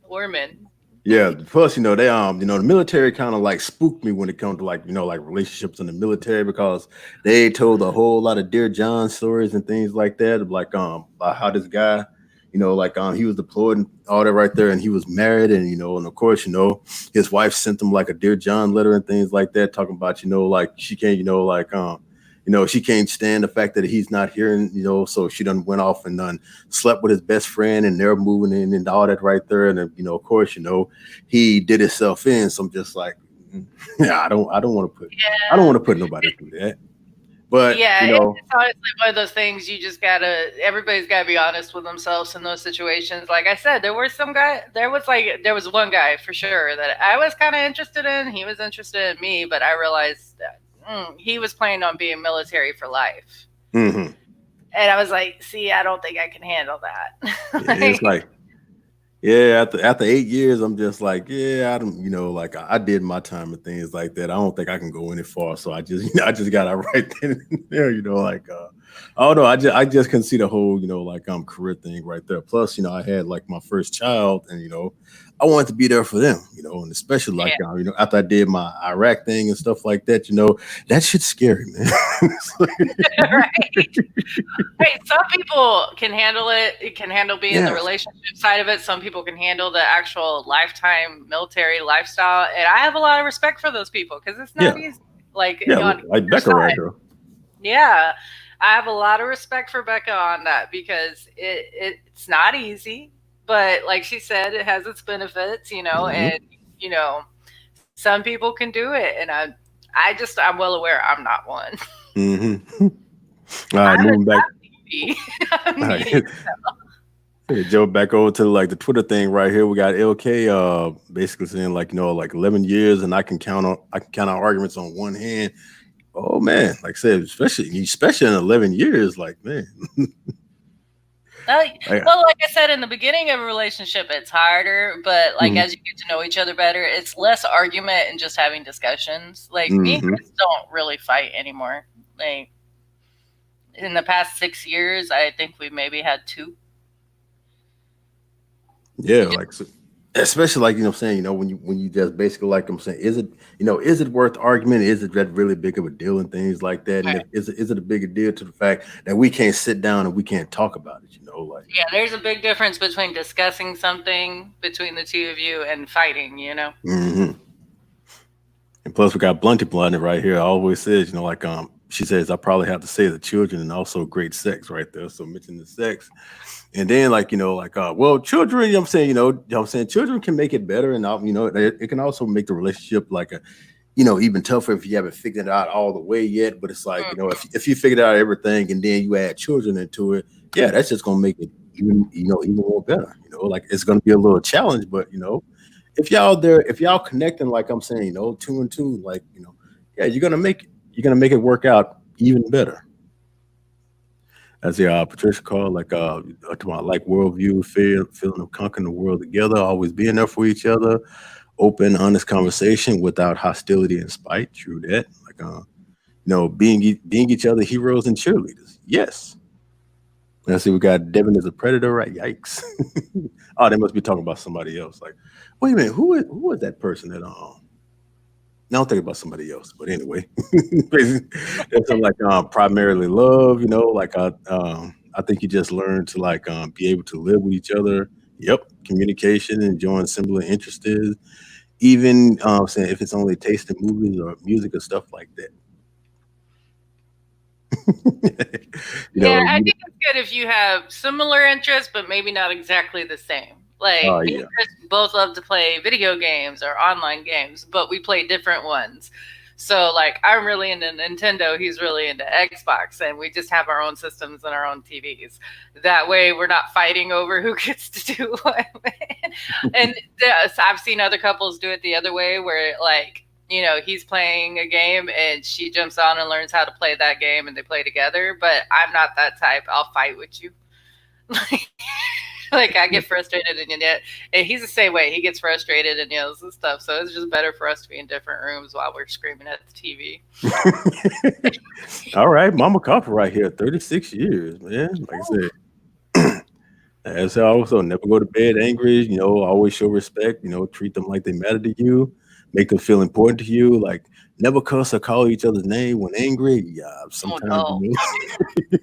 Or men. Yeah, plus they the military kind of like spooked me when it comes to like like relationships in the military because they told a whole lot of Dear John stories and things like that of like about how this guy like he was deployed and all that right there and he was married and and of course his wife sent him like a Dear John letter and things like that talking about like she can't like she can't stand the fact that he's not here and so she done went off and done slept with his best friend and they're moving in and all that right there and then, of course he did himself in. So I'm just like, yeah, I don't want to put, I don't Yeah. want to put nobody through that. But Yeah, it's honestly one of those things you just gotta. Everybody's gotta be honest with themselves in those situations. Like I said, there was one guy for sure that I was kind of interested in. He was interested in me, but I realized that he was planning on being military for life, hmm and I was like, see, I don't think I can handle that. it's Like, like, yeah, after 8 years, I'm just like, yeah, I don't, like I did my time and things like that. I don't think I can go any far. So I just, I just got out right then and there, like, oh no, I just couldn't see the whole, like career thing right there. Plus, I had like my first child, and I wanted to be there for them, and especially like, yeah, after I did my Iraq thing and stuff like that, that shit's scary, man. It's right. Right. Some people can handle it. It can handle being the yes, relationship side of it. Some people can handle the actual lifetime military lifestyle. And I have a lot of respect for those people because it's yeah, not easy. Like yeah, on like either Becca right side. here. Yeah. I have a lot of respect for Becca on that because it's not easy. But like she said, it has its benefits, hmm and you know, some people can do it. And I'm well aware I'm not one. hmm All right, I'm moving back. needy. I'm All needy. right. Hey, Joe, back over to like the Twitter thing right here. We got LK basically saying like, like 11 years and I can count on arguments on one hand. Oh man, like I said, especially in 11 years, like man. Uh, Like, well, like I said in the beginning of a relationship, it's harder, but like hmm as you get to know each other better, it's less argument and just having discussions. Like me and hmm Chris don't really fight anymore. Like in the past 6 years, I think we maybe had two. Yeah, We just, like so, especially like I'm saying, when you just basically like I'm saying, is it worth argument? Is it that really big of a deal and things like that? And right. if, is it a bigger deal to the fact that we can't sit down and we can't talk about it? Like. Yeah, there's a big difference between discussing something between the two of you and fighting. hmm And plus, we got Blunty Blunty right here. I always says, like she says, I probably have to say the children and also great sex right there. So mention the sex, and then like like well, children. I'm saying, I'm saying children can make it better, and it can also make the relationship like a even tougher if you haven't figured it out all the way yet. But it's like Mm, if you figured out everything and then you add children into it, yeah, that's just gonna make it even more better. Like it's gonna be a little challenge, but if y'all connecting like I'm saying, two and two, like yeah, you're gonna make it work out even better. As the Patricia called, like to my like worldview, feeling of conquering the world together, always being there for each other, open, honest conversation without hostility and spite. True that. Like being each other heroes and cheerleaders. Yes. And I see we got Devin as a predator, right? Yikes. Oh, they must be talking about somebody else. Like, wait a minute, who is that person that now I'm thinking about somebody else, but anyway, that's like primarily love. Like I think you just learn to like be able to live with each other. Yep, communication, enjoying similar interests, even saying if it's only taste in movies or music or stuff like that. you yeah, know, I you, think it's good if you have similar interests, but maybe not exactly the same. Like oh me and yeah, Chris both love to play video games or online games, but we play different ones. So like I'm really into Nintendo, he's really into Xbox, and we just have our own systems and our own TVs. That way we're not fighting over who gets to do what. And I've seen other couples do it the other way where like he's playing a game and she jumps on and learns how to play that game and they play together. But I'm not that type. I'll fight with you. Like I get frustrated and he's the same way. He gets frustrated and yells and stuff. So it's just better for us to be in different rooms while we're screaming at the TV. All right, Mama Copper right here, 36 years, man. Like I said. And so also never go to bed angry, always show respect, treat them like they matter to you, make them feel important to you, like never cuss or call each other's name when angry. Yeah, Oh sometimes, no, don't do that.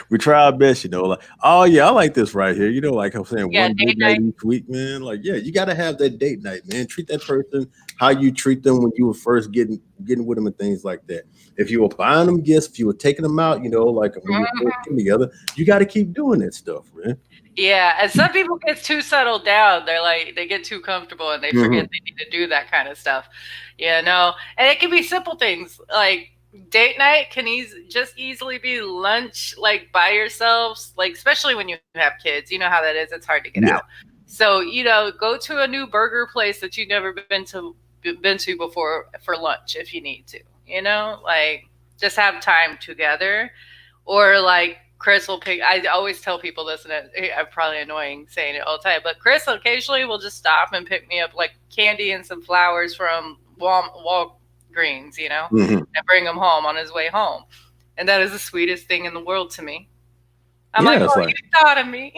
we try our best, like, oh yeah, I like this right here. Like I'm saying, Yeah, one date date night night. each week, man. Like, yeah, you gotta have that date night, man. Treat that person how you treat them when you were first getting with them and things like that. If you were buying them gifts, if you were taking them out, like when you were first Mhm. getting together, you gotta keep doing that stuff, man. Yeah, and some people get too settled down. They're like they get too comfortable and they forget Hmm. they need to do that kind of stuff. And it can be simple things like date night can just easily be lunch, like by yourselves, like especially when you have kids. You know how that is. It's hard to get out. Yeah. So go to a new burger place that you've never been to before for lunch if you need to. Like just have time together or like Chris will pick. I always tell people this, and I'm probably annoying saying it all the time. But Chris occasionally will just stop and pick me up like candy and some flowers from Walgreens, Hmm. and bring them home on his way home. And that is the sweetest thing in the world to me. I'm like, Yeah, it's oh, like, you thought of me.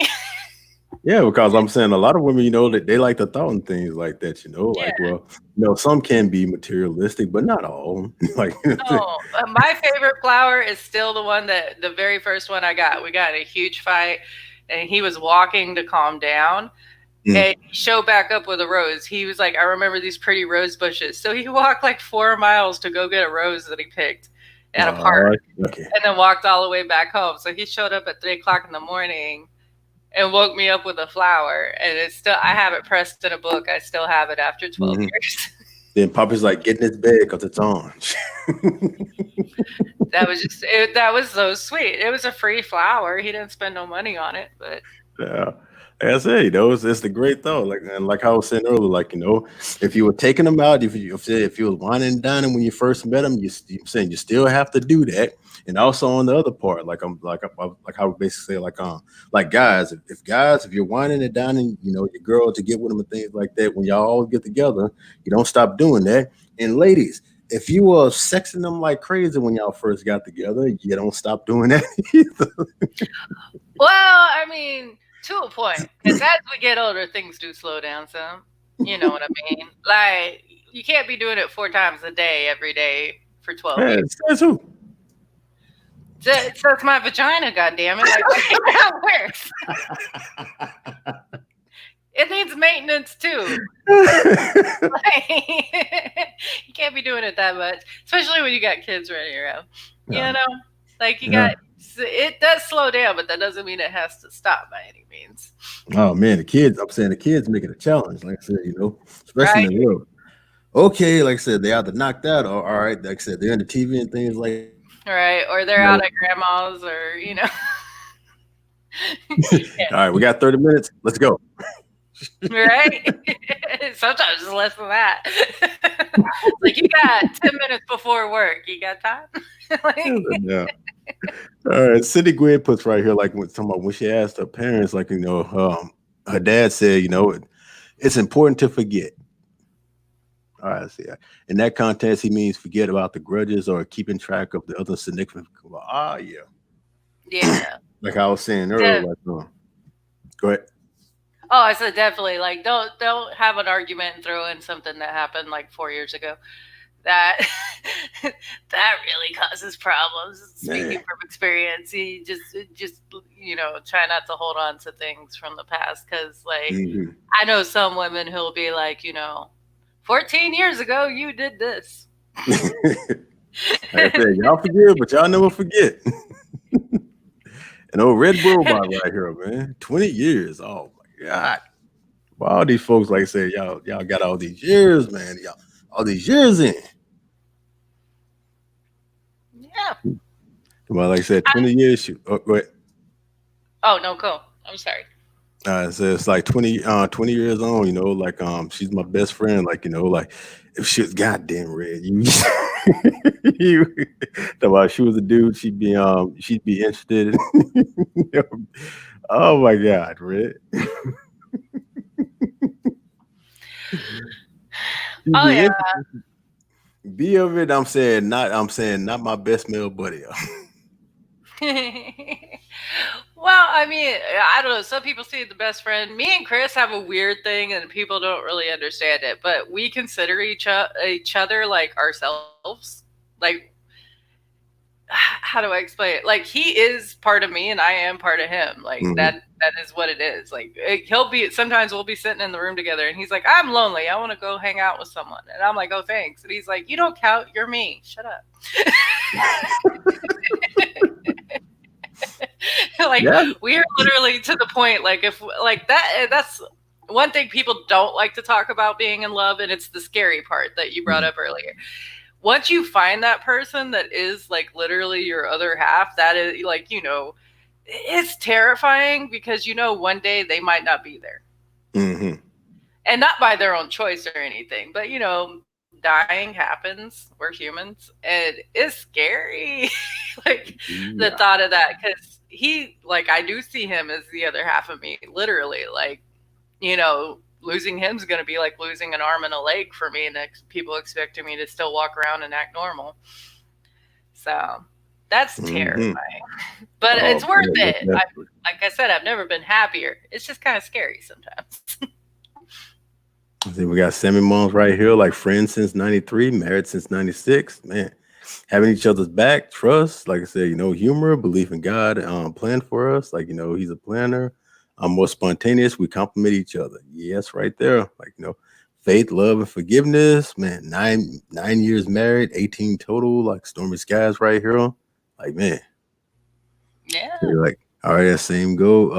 yeah, because I'm saying a lot of women, that they like the thought and things like that, Yeah. like, well, some can be materialistic, but not all. Like, Oh, my favorite flower is still the one that the very first one I got. We got in a huge fight, and he was walking to calm down. mm, And he showed back up with a rose. He was like, I remember these pretty rose bushes. So he walked like 4 miles to go get a rose that he picked at a park oh, okay. and then walked all the way back home. So he showed up at 3 o'clock in the morning and woke me up with a flower. And it's still, I have it pressed in a book. I still have it after 12 Hmm. years. Then Poppy's like, get in his bed because it's on. That was so sweet. It was a free flower. He didn't spend no money on it, but Yeah. Like I said, it's the great thought. Like, and like I was saying earlier, like, if you were taking them out, if you was whining and dining when you first met them, you saying you still have to do that. And also on the other part, like I would basically say, like guys, if you're whining and dining, your girl to get with them and things like that, when y'all all get together, you don't stop doing that. And ladies, if you were sexing them like crazy when y'all first got together, you don't stop doing that either. well, I mean, to a point, because as we get older, things do slow down some. You know what I mean? Like, you can't be doing it 4 times a day, every day for 12 Man, years. says who? So it's my vagina, goddammit. Like, that works. It needs maintenance too. Like, you can't be doing it that much, especially when you got kids running around. You Yeah, know, like yeah. it does slow down, but that doesn't mean it has to stop by any means, Oh man, the kids. I'm saying the kids make it a challenge. Like I said, especially right? in the world. Okay, like I said, they either knocked out or all right. Like I said, they're in the TV and things like that. Right, or they're out at grandma's, or All right, we got 30 minutes. Let's go. right? Sometimes it's less than that. Like you got 10 minutes before work. You got time? Like, Yeah. All right. Cindy Gwen puts right here, like when talking about when she asked her parents, like her dad said, it's important to forget. All right, see. In that context, he means forget about the grudges or keeping track of the other significant. Ah, yeah. yeah. Like I was saying earlier, De- like, go ahead. oh, I said definitely. Like, don't have an argument and throw in something that happened like 4 years ago. That that really causes problems. Speaking Man. from experience, you just try not to hold on to things from the past because like Mhm. I know some women who'll be like, 14 years ago you did this. Like I said, y'all forgive, but y'all never forget. An old Red Bull bottle right here, man. 20 years. Oh my God. Well, all these folks, like I said, y'all got all these years, man. Y'all all these years in. Yeah. Well, like I said, 20 years. Go ahead. Oh no, go. I'm sorry. So it's like 20 years on, like she's my best friend. Like, like if she was goddamn red, you about she was a dude, she'd be interested in. Oh my God, red. She'd Oh be yeah. interested. Be of it. I'm saying not my best male buddy. Well, I mean, I don't know. Some people see the best friend. Me and Chris have a weird thing, and people don't really understand it. But we consider each other like ourselves. Like, how do I explain it? Like, he is part of me, and I am part of him. Like Hmm. that is what it is. Like, he'll be. Sometimes we'll be sitting in the room together, and he's like, "I'm lonely. I want to go hang out with someone," and I'm like, "Oh, thanks." And he's like, "You don't count. You're me. Shut up." Like, Yeah. we are literally to the point, like, if like that's one thing people don't like to talk about being in love, and it's the scary part that you brought Mhm. up earlier. Once you find that person that is like literally your other half, that is like, it's terrifying because one day they might not be there, Mhm. and not by their own choice or anything, but dying happens. We're humans, and it's scary. Like, the Yeah. thought of that, because like, I do see him as the other half of me, literally. Like, losing him's going to be like losing an arm and a leg for me, and people expecting me to still walk around and act normal. So that's Mhm. terrifying, but Oh, it's worth yeah, most it. definitely. Like I said, I've never been happier. It's just kind of scary sometimes. See, we got semi moms right here, like friends since '93, married since '96. Man, having each other's back, trust, like I said, humor, belief in God, plan for us. Like, he's a planner. I'm more spontaneous. We complement each other. Yes, right there. Like, faith, love, and forgiveness. Man, nine years married, 18 total. Like stormy skies right here. Like, man, Yeah. you're like, all right, that same goes.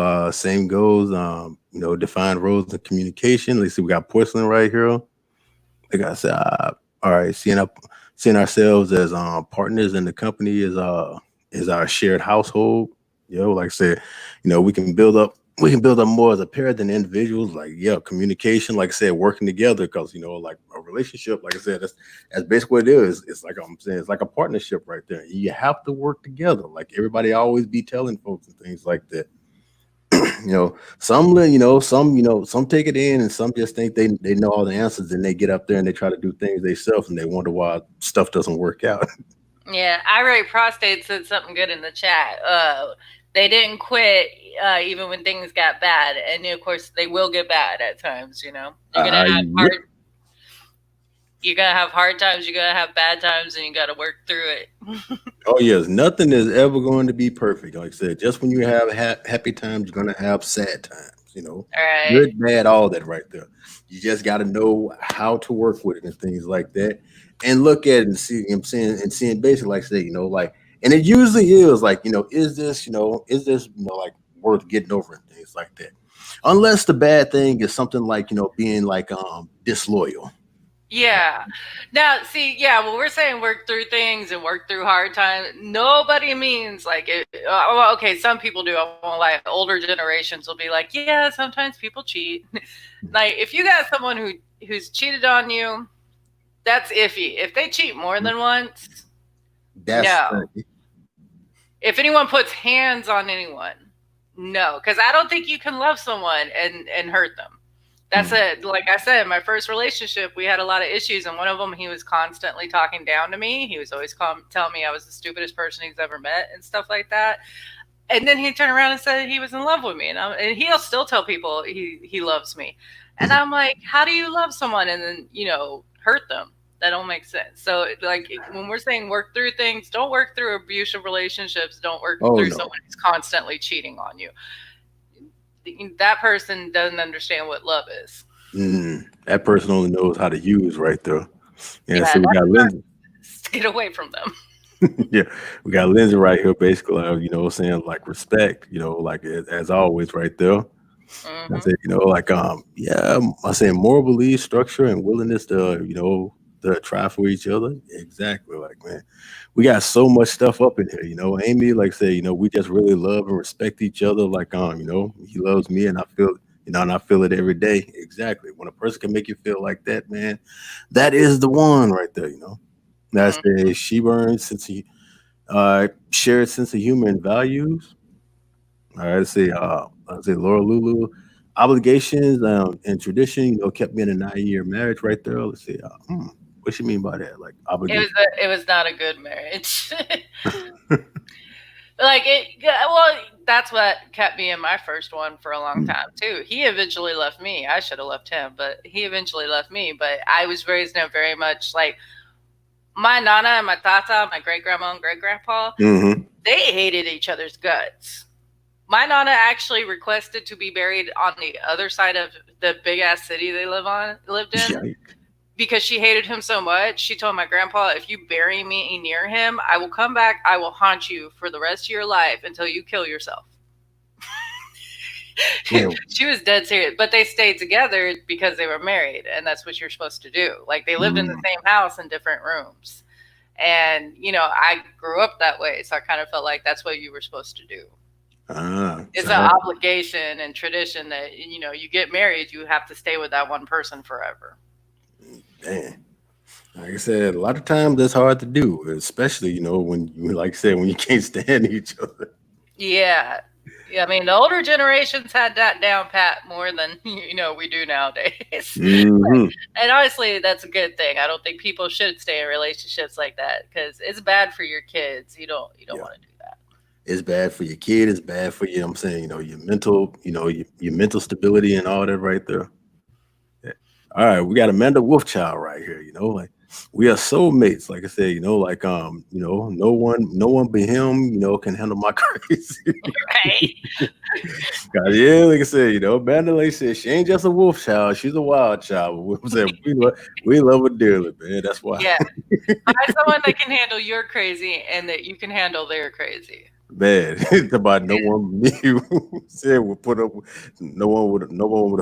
Defined roles in communication. Let's see, we got porcelain right here. Like I said, all right, seeing ourselves as partners in the company is our shared household. Like I said, we can build up more as a pair than individuals. Like, yeah, communication, like I said, working together, because like a relationship, like I said, that's basically what it is. It's like I'm saying, it's like a partnership right there. You have to work together. Like everybody always be telling folks and things like that. Some take it in, and some just think they know all the answers, and they get up there and they try to do things themselves, and they wonder why stuff doesn't work out. Yeah, Irate Prostate said something good in the chat. They didn't quit even when things got bad, and of course they will get bad at times. You're gonna have Yep. hard times, you're gonna have bad times, and you got to work through it. Oh yes, nothing is ever going to be perfect. Like I said, just when you have happy times, you're gonna have sad times. All right. Good, bad, all that right there. You just got to know how to work with it and things like that, and look at it and see. I'm saying, and seeing basically, like I say, like, and it usually is like, is this like worth getting over and things like that. Unless the bad thing is something like being like disloyal. Yeah. Now, see, yeah, when we're saying work through things and work through hard times, nobody means like it. Well, okay, some people do. I won't lie. Older generations will be like, yeah, sometimes people cheat. Like, if you got someone who's cheated on you, that's iffy. If they cheat more than once, That's no. If anyone puts hands on anyone, no, because I don't think you can love someone and hurt them. That's mm, it. Like I said, my first relationship, we had a lot of issues, and one of them, he was constantly talking down to me. He was always telling me I was the stupidest person he's ever met and stuff like that. And then he turned around and said he was in love with me, and he'll still tell people he loves me. And mhm. I'm like, how do you love someone and then hurt them? That don't make sense. So, like, when we're saying work through things, don't work through abusive relationships. Don't work Oh through no. someone who's constantly cheating on you. That person doesn't understand what love is. That person only knows how to use right there. Yeah, Yeah, so we that's got Lindsay. get away from them. Yeah, we got Lindsay right here, basically, saying like respect, like as always, right there. I Hmm. said, like yeah, I say moral belief, structure, and willingness to try for each other. Exactly, like man, we got so much stuff up in here. Amy, like say, we just really love and respect each other. Like he loves me, and I feel, and I feel it every day. Exactly, when a person can make you feel like that, man, that is the one right there. That's Hmm. the she burns since he shared sense of humor and values. All right, let's say Laura Lulu, obligations and tradition. Kept me in a 9 year marriage right there. Let's see, what you mean by that? Like It was obligation? it was not a good marriage. Like it, yeah, well, that's what kept me in my first one for a long time too. He eventually left me. I should have left him, but he eventually left me. But I was raised in a very much like my nana and my tata, my great grandma and great grandpa. Mm-hmm. They hated each other's guts. My nana actually requested to be buried on the other side of the big ass city they lived in Yikes. because she hated him so much. She told my grandpa, if you bury me near him, I will come back. I will haunt you for the rest of your life until you kill yourself. Yeah. She was dead serious, but they stayed together because they were married, and that's what you're supposed to do. Like they lived in the Mm. same house in different rooms. And, I grew up that way, so I kind of felt like that's what you were supposed to do. It's an So obligation and tradition that, you get married, you have to stay with that one person forever. man, like I said, a lot of times that's hard to do, especially when you, like I said, when you can't stand each other. Yeah. Yeah, I mean, the older generations had that down pat more than, we do nowadays. Hmm. And honestly, that's a good thing. I don't think people should stay in relationships like that because it's bad for your kids. You don't Yeah, want to do that. it's bad for your kid. It's bad for you. I'm saying, your mental, your mental stability and all that right there. Yeah. All right, we got Amanda Wolfchild right here. Like we are soulmates. Like I said, no one but him, can handle my crazy. Right? 'Cause, yeah, like I said, Amanda, like I said, she ain't just a wolf child. She's a wild child. I'm saying we love her dearly, man. That's why. Yeah. Find someone that can handle your crazy and that you can handle their crazy. Man, it's about no one me said would put up no one would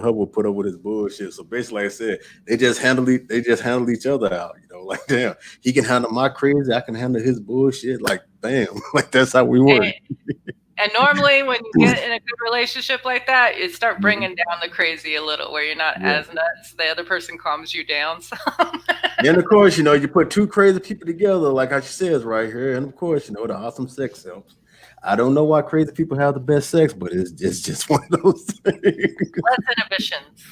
her would put up with his bullshit. So basically, like I said, they just handle each other out, like damn, he can handle my crazy, I can handle his bullshit. Like bam, like that's how we work. And, and normally, when you get in a good relationship like that, you start bringing down the crazy a little, where you're not Yeah. as nuts. The other person calms you down. So. And of course, you put two crazy people together, like how she says right here, and of course, the awesome sex helps. I don't know why crazy people have the best sex, but it's just one of those things. Less inhibitions.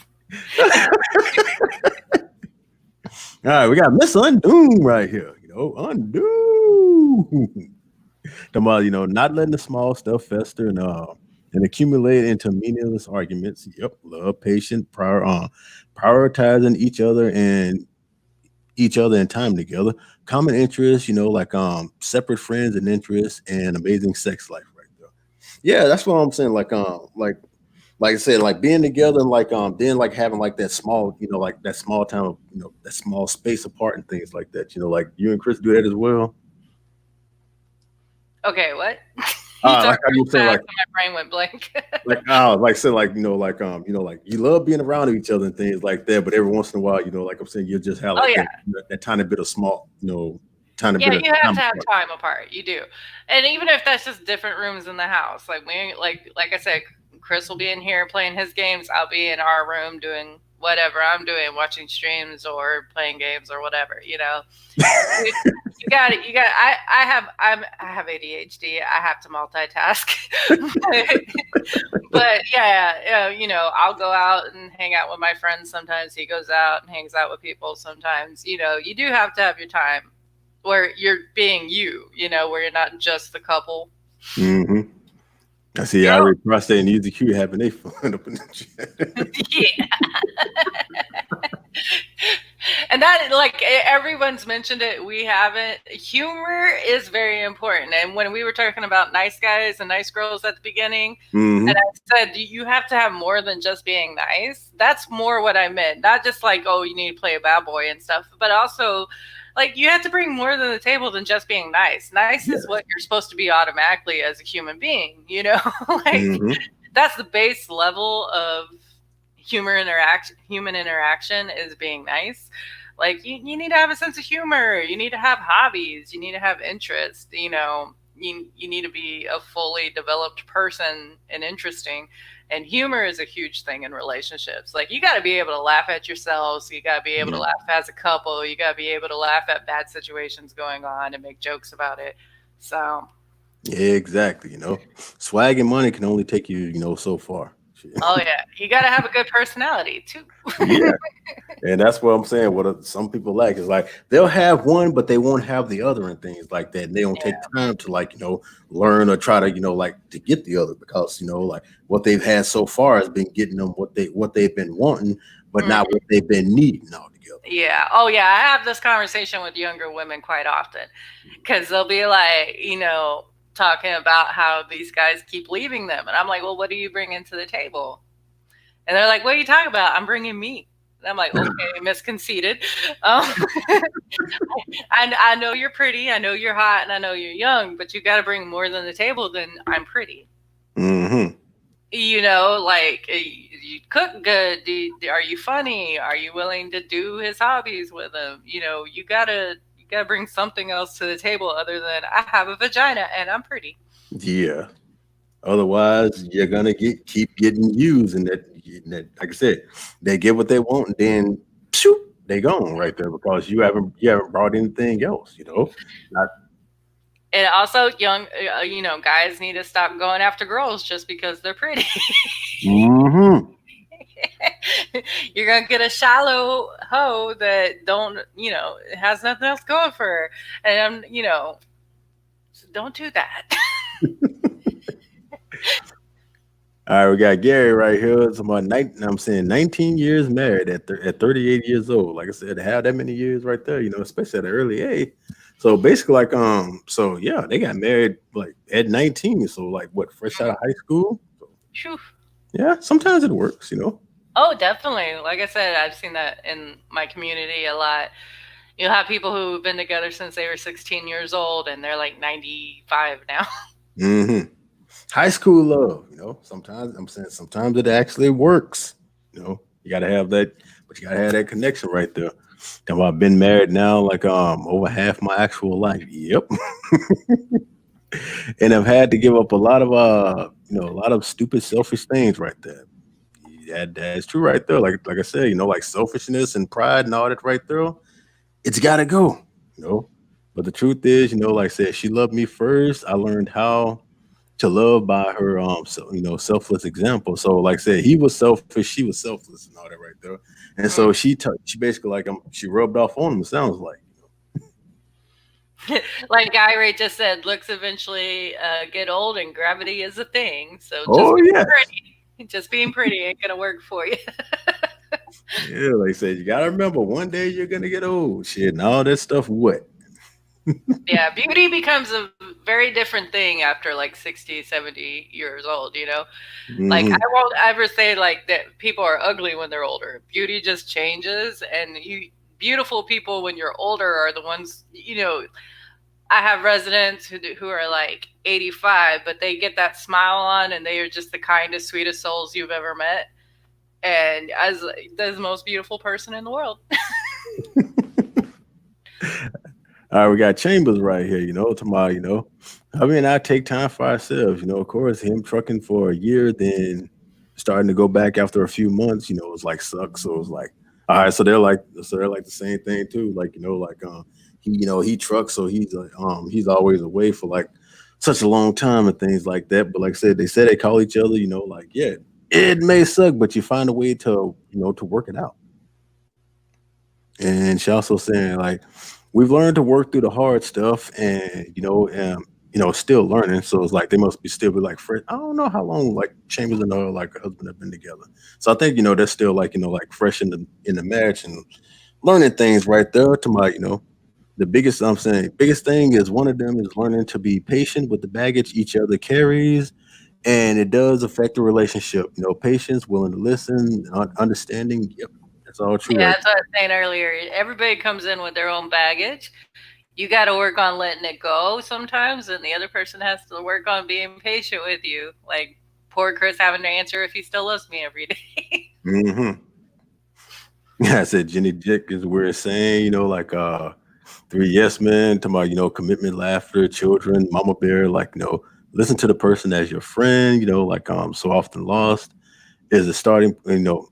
All right, we got Miss Undoom right here. Undo. Talking about, not letting the small stuff fester and accumulate into meaningless arguments. Yep, love, patient, prioritizing each other and time together. Common interests, like separate friends and interests, and amazing sex life right there. Yeah, that's what I'm saying. Like I said, like being together and then like having like that small, like that small time of that small space apart and things like that. Like you and Chris do that as well. Okay, what? You Like talked how you real say fast like and my brain went blank. like say like like you love being around each other and things like that, but every once in a while, like I'm saying, you just have Oh, like yeah. that tiny bit of small, tiny Yeah, bit of you have time to have apart. time apart. You do, and even if that's just different rooms in the house, like like I said, Chris will be in here playing his games. I'll be in our room doing whatever I'm doing, watching streams or playing games or whatever. You, you got it. You got. I have ADHD. I have to multitask. But yeah, I'll go out and hang out with my friends. Sometimes he goes out and hangs out with people. Sometimes, you do have to have your time where you're being you, where you're not just the couple. Hmm. I see. I Girl, already prostate and Easy Q having they fun up in the chat. yeah. And that, like, everyone's mentioned it. We haven't. Humor is very important. And when we were talking about nice guys and nice girls at the beginning, and Hmm. I said, you have to have more than just being nice. That's more what I meant. Not just like, oh, you need to play a bad boy and stuff, but also, like, you have to bring more to the table than just being nice. Nice Yeah. is what you're supposed to be automatically as a human being. Like, Hmm. that's the base level of human interaction is being nice. Like you need to have a sense of humor, you need to have hobbies, you need to have interest, you need to be a fully developed person and interesting. And humor is a huge thing in relationships. Like you got to be able to laugh at yourselves, you got to be able to Yeah. laugh as a couple, you got to be able to laugh at bad situations going on and make jokes about it. So Yeah, exactly. Swag and money can only take you, so far. Oh yeah, you got to have a good personality too. Yeah. And that's what I'm saying. What some people lack is like they'll have one, but they won't have the other and things like that. And they don't take time to like, learn or try to, like to get the other because, like what they've had so far has been getting them what they've been wanting, but not Mhm. what they've been needing altogether. Yeah. Oh yeah, I have this conversation with younger women quite often because they'll be like, talking about how these guys keep leaving them, and I'm like, well, what do you bring into the table? And they're like, what are you talking about? I'm bringing me. And I'm like, okay, Miss Conceited. Um, I know you're pretty, I know you're hot, and I know you're young, but you got to bring more than the table than I'm pretty. Mm-hmm. Like you cook good. Are you funny? Are you willing to do his hobbies with him? You gotta bring something else to the table other than I have a vagina and I'm pretty. Yeah. Otherwise, you're gonna keep getting used, and that, like I said, they get what they want, and then pshoo, they gone right there because you haven't brought anything else. Not. And also, guys need to stop going after girls just because they're pretty. Mm-hmm. You're gonna get a shallow hoe that don't, has nothing else going for her, and so don't do that. All right, we got Gary right here. It's about I'm saying 19 years married at 38 years old. Like I said, to have that many years right there, especially at an early age. So basically, like, so yeah, they got married like at 19. So like, what, fresh out of high school? So, Phew. yeah, sometimes it works. Oh, definitely. Like I said, I've seen that in my community a lot. You'll have people who've been together since they were 16 years old and they're like 95 now. Mm-hmm. High school love. Sometimes I'm saying sometimes it actually works. You gotta have that, but you gotta have that connection right there. I've been married now like over half my actual life. Yep. And I've had to give up a lot of a lot of stupid selfish things right there. Yeah, that's true right there. Like I said, like selfishness and pride and all that right there. It's gotta go. You know. But the truth is, like I said, she loved me first. I learned how to love by her selfless example. So like I said, he was selfish, she was selfless and all that right there. And so she basically like she rubbed off on him, it sounds like. Like Guy Ray just said, looks eventually get old and gravity is a thing. So just Oh being yes. pretty, just being pretty ain't gonna work for you. Yeah, like I said, you gotta remember one day you're gonna get old. Shit, and all that stuff what? Yeah, beauty becomes a very different thing after like 60, 70 years old. Like I Hmm. won't ever say like that people are ugly when they're older. Beauty just changes, and beautiful people when you're older are the ones. I have residents who are like 85, but they get that smile on, and they are just the kindest, sweetest souls you've ever met, and as the most beautiful person in the world. All right, we got Chambers right here, tomorrow, I mean, I take time for ourselves, of course, him trucking for a year, then starting to go back after a few months, it was like sucks. So it was like, all right, so they're like the same thing too. Like, like he trucks, so he's always away for like such a long time and things like that. But like I said, they say they call each other, like, yeah, it may suck, but you find a way to work it out. And she also saying like we've learned to work through the hard stuff, and still learning. So it's like they must be still be like fresh. I don't know how long like Chambers and her like her husband have been together. So I think they're still like like fresh in the match and learning things right there. To my the biggest I'm saying biggest thing is one of them is learning to be patient with the baggage each other carries, and it does affect the relationship. Patience, willing to listen, understanding. Yep, that's all true Yeah, right. that's what I was saying earlier. Everybody comes in with their own baggage. You got to work on letting it go sometimes, and the other person has to work on being patient with you. Like poor Chris having to answer if he still loves me every day. Hmm. Yeah, I said Jenny Dick is where it's saying, like three yes men, to my, commitment, laughter, children, mama bear, like, listen to the person as your friend, like so often lost is a starting,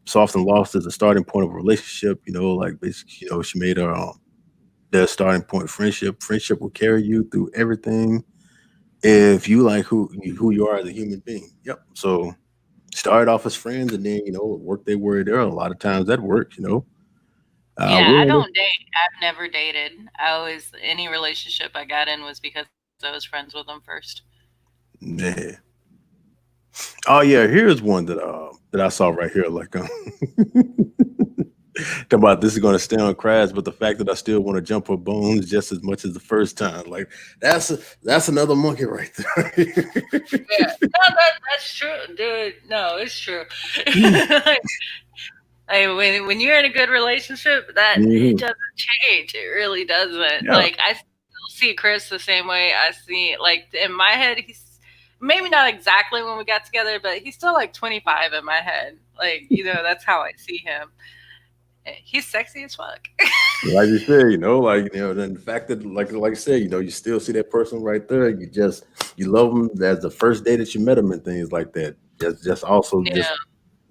so often lost is a starting point of a relationship, like basically, she made her the starting point friendship. Friendship will carry you through everything if you like who you are as a human being. Yep. So started off as friends, and then work their way there. A lot of times that works. Yeah, I We're don't date. I've never dated. I always any relationship I got in was because I was friends with them first. yeah. Oh yeah, here's one that I saw right here. Like, talk about this is going to stay on crash, but the fact that I still want to jump for bones just as much as the first time, like that's another monkey right there. Yeah, no, that's true, dude. No, it's true. Like, when you're in a good relationship, that it Mhm. doesn't change. It really doesn't. Yeah, Like I still see Chris the same way I see. Like in my head, he's maybe not exactly when we got together, but he's still like 25 in my head. Like that's how I see him. He's sexy as fuck. like you said, then the fact that like I said, you still see that person right there. You love them as the first day that you met them and things like that. Just also just Yeah,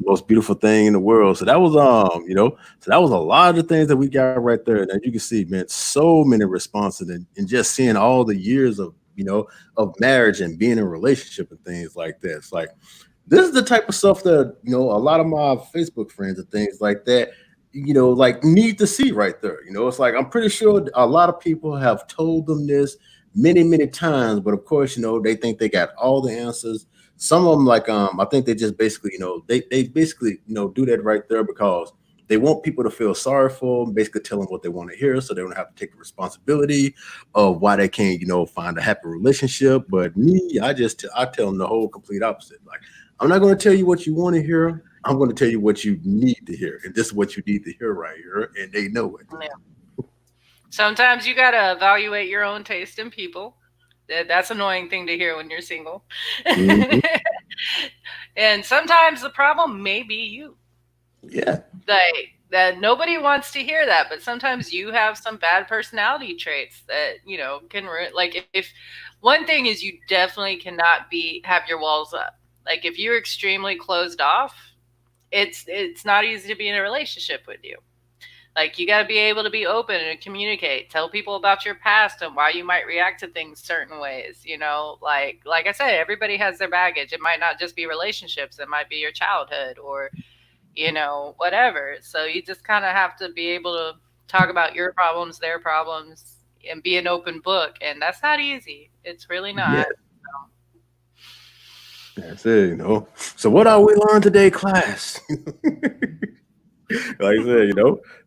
most beautiful thing in the world. So that was so that was a lot of the things that we got right there. And as you can see, man, so many responses and just seeing all the years of of marriage and being in a relationship and things like that. It's like this is the type of stuff that a lot of my Facebook friends and things like that like need to see right there. It's like I'm pretty sure a lot of people have told them this many times, but of course they think they got all the answers. Some of them, like, I think they just basically they basically do that right there because they want people to feel sorry for them, basically tell them what they want to hear so they don't have to take the responsibility of why they can't find a happy relationship. But me, I tell them the whole complete opposite. Like, I'm not going to tell you what you want to hear. I'm going to tell you what you need to hear, and this is what you need to hear right here, and they know it. yeah. Sometimes you gotta evaluate your own taste in people. That's an annoying thing to hear when you're single. Mhm. And sometimes the problem may be you. Yeah, Like that nobody wants to hear that, but sometimes you have some bad personality traits that can like if one thing is you definitely cannot be have your walls up. Like if you're extremely closed off, it's not easy to be in a relationship with you. Like you got to be able to be open and communicate, tell people about your past and why you might react to things certain ways. Like I said, everybody has their baggage. It might not just be relationships; it might be your childhood or whatever. So you just kind of have to be able to talk about your problems, their problems, and be an open book. And that's not easy. It's really yeah, not. that's it. So what are we learning today, class? Like I said,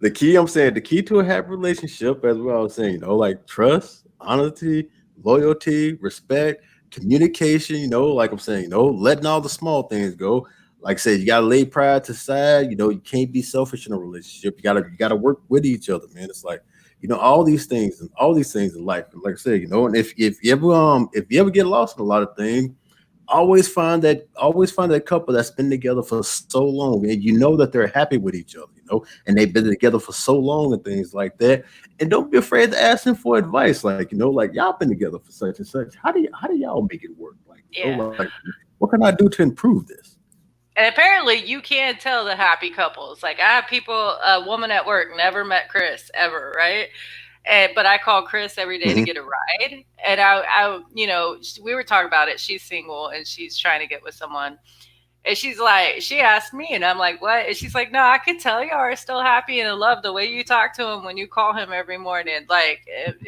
the key. I'm saying the key to a happy relationship, as well. I was saying, like trust, honesty, loyalty, respect, communication. Like I'm saying, letting all the small things go. Like I said, you gotta lay pride to the side. You can't be selfish in a relationship. You gotta work with each other, man. It's like all these things in life. And like I said, and if you ever get lost in a lot of things, always find that couple that's been together for so long, and that they're happy with each other, and they've been together for so long and things like that. And don't be afraid to ask them for advice, like like y'all been together for such and such. How do y'all make it work? Like, Yeah. like what can I do to improve this? And apparently, you can tell the happy couples. Like I have people, a woman at work never met Chris ever, right? But I call Chris every day to Hmm. get a ride. And we were talking about it. She's single and she's trying to get with someone. And she's like, she asked me, and I'm like, what? And she's like, no, I could tell you are still happy and in love the way you talk to him when you call him every morning. Like,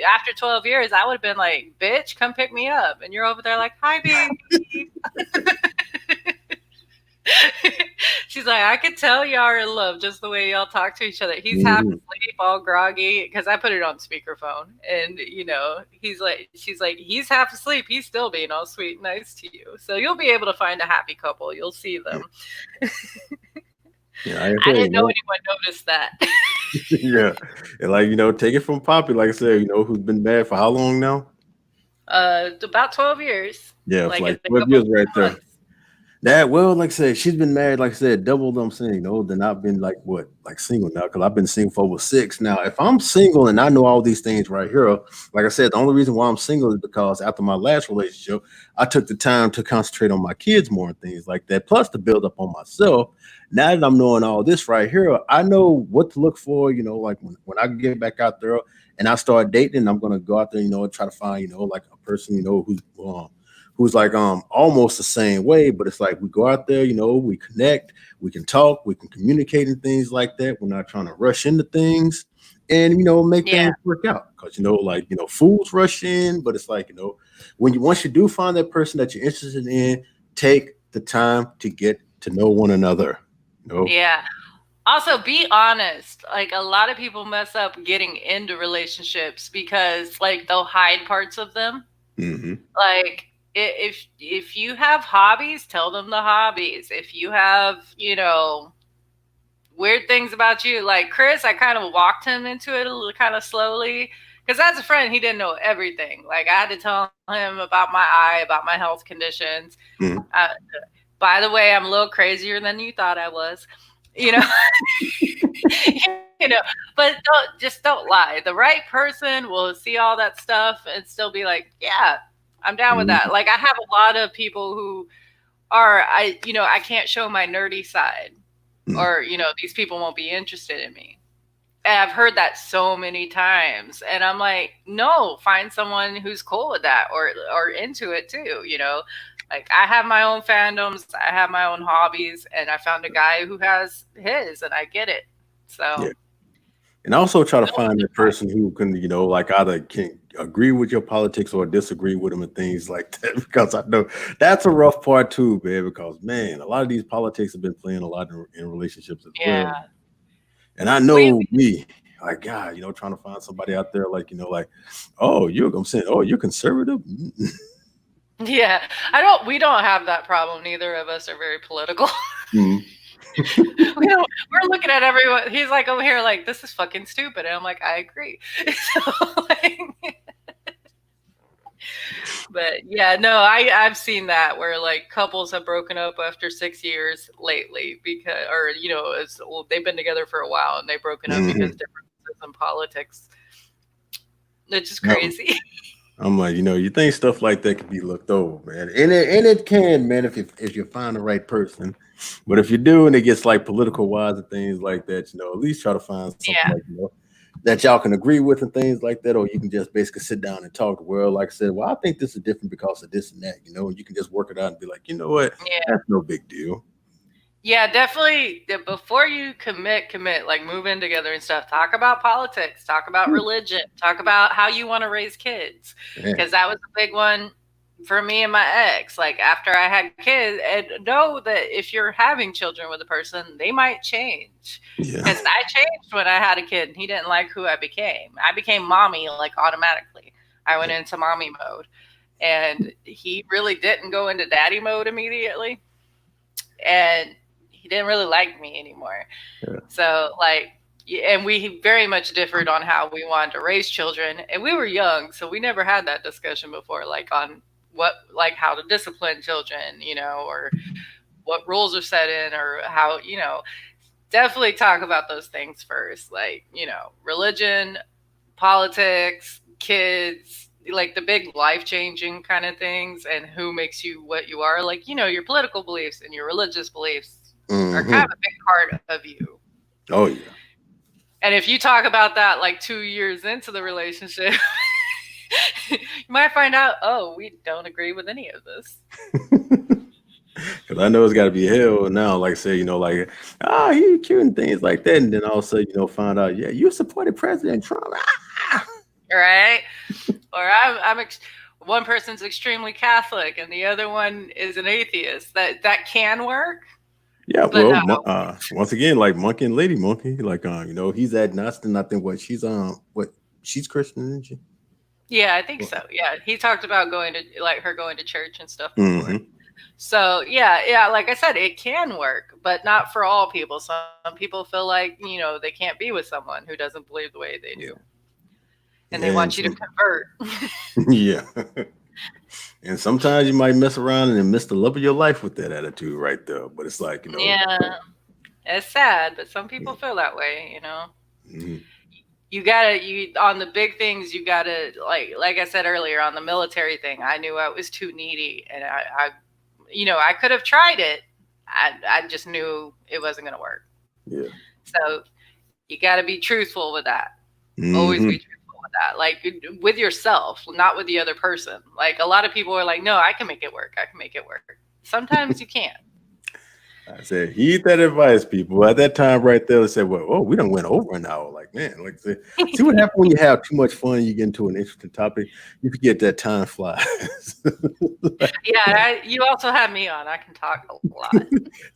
after 12 years, I would have been like, bitch, come pick me up. And you're over there like, hi, baby. She's like, I could tell y'all are in love just the way y'all talk to each other. He's half Hmm. asleep, all groggy, because I put it on speakerphone. And, she's like, he's half asleep. He's still being all sweet and nice to you. So you'll be able to find a happy couple. You'll see them. Yeah, like I I said, didn't know anyone noticed that. yeah, and like take it from Poppy, like I said, who's been married for how long now? About 12 years, Yeah, for like in like a 12 couple years right more there. months. That well, like I said, she's been married, like I said, double them saying, then I've been like what, like single now, because I've been single for over 6. Now, if I'm single and I know all these things right here, like I said, the only reason why I'm single is because after my last relationship, I took the time to concentrate on my kids more and things like that, plus to build up on myself. Now that I'm knowing all this right here, I know what to look for, like when I get back out there and I start dating, I'm gonna go out there, and try to find, like a person, who's like almost the same way, but it's like we go out there, we connect, we can talk, we can communicate and things like that. We're not trying to rush into things and make Yeah. things work out. Because like fools rush in, but it's like when you once you do find that person that you're interested in, take the time to get to know one another. Yeah. Also, be honest. Like, a lot of people mess up getting into relationships because, like, they'll hide parts of them. Mm-hmm. Like, if you have hobbies, tell them the hobbies. If you have, weird things about you, like Chris, I kind of walked him into it a little, kind of slowly. Because as a friend, he didn't know everything. Like, I had to tell him about my eye, about my health conditions. Mm-hmm. By the way, I'm a little crazier than you thought I was. You know, but don't lie. The right person will see all that stuff and still be like, yeah, I'm down with that. Like, I have a lot of people who are, I can't show my nerdy side, or these people won't be interested in me. And I've heard that so many times, and I'm like, no, find someone who's cool with that, or into it too. Like, I have my own fandoms, I have my own hobbies, and I found a guy who has his, and I get it. So, yeah. And also try to find a person who can, like either can agree with your politics or disagree with them and things like that. Because I know that's a rough part too, man. Because man, a lot of these politics have been playing a lot in relationships as well. yeah. And I know me, like God, trying to find somebody out there, like like, oh, I'm saying, oh, you're conservative. Yeah, we don't have that problem. Neither of us are very political. Mm. We're looking at everyone. He's like over here, like, this is fucking stupid, and I'm like, I agree. So, but yeah, no, I've seen that where like couples have broken up after 6 years lately because, or they've been together for a while and they've broken up because differences in politics. It's just crazy. I'm like, you think stuff like that can be looked over, man, and it can, man, if you find the right person. But if you do, and it gets like political wise and things like that, at least try to find something like that y'all can agree with and things like that, or you can just basically sit down and talk. Well, like I said, well, I think this is different because of this and that, and you can just work it out and be like, you know what, that's no big deal. Yeah, definitely. Before you commit, like move in together and stuff, talk about politics, talk about religion, talk about how you want to raise kids. Because that was a big one for me and my ex. Like, after I had kids, and know that if you're having children with a person, they might change. Because I changed when I had a kid and he didn't like who I became. I became mommy like automatically. I went into mommy mode. And he really didn't go into daddy mode immediately. And he didn't really like me anymore. So, like, and we very much differed on how we wanted to raise children, and we were young, so we never had that discussion before, like on how to discipline children, or what rules are set in, or how, definitely talk about those things first, like, religion, politics, kids, like the big life-changing kind of things, and who makes you what you are, like, your political beliefs and your religious beliefs are kind of a big part of you. Oh yeah. And if you talk about that like 2 years into the relationship, you might find out, oh, we don't agree with any of this. Because I know it's got to be hell now. Like, say, like, he's cute and things like that, and then all of a sudden, find out, yeah, you supported President Trump, right? Or one person's extremely Catholic and the other one is an atheist. That can work. Yeah, well, no. Once again, like Monkey and Lady Monkey, like he's agnostic. I think she's Christian, isn't she? Yeah, I think so. Yeah, he talked about going to church and stuff before. So yeah, like I said, it can work, but not for all people. Some people feel like they can't be with someone who doesn't believe the way they do, and they want you to convert. Yeah. And sometimes you might mess around and miss the love of your life with that attitude right there. But it's like, yeah, it's sad, but some people feel that way, Mm-hmm. You on the big things, you gotta, like I said earlier, on the military thing, I knew I was too needy, and I could have tried it. I just knew it wasn't gonna work. Yeah. So you gotta be truthful with that. Mm-hmm. Always be truthful with that. Like with yourself, not with the other person. Like a lot of people are like, no, I can make it work. I can make it work. Sometimes you can't. I said, heed that advice, people. At that time, right there, they said, "Well, oh, we done went over an hour." Like, man, like, see what happens when you have too much fun. You get into an interesting topic, you forget that time flies. Yeah, you also have me on. I can talk a lot.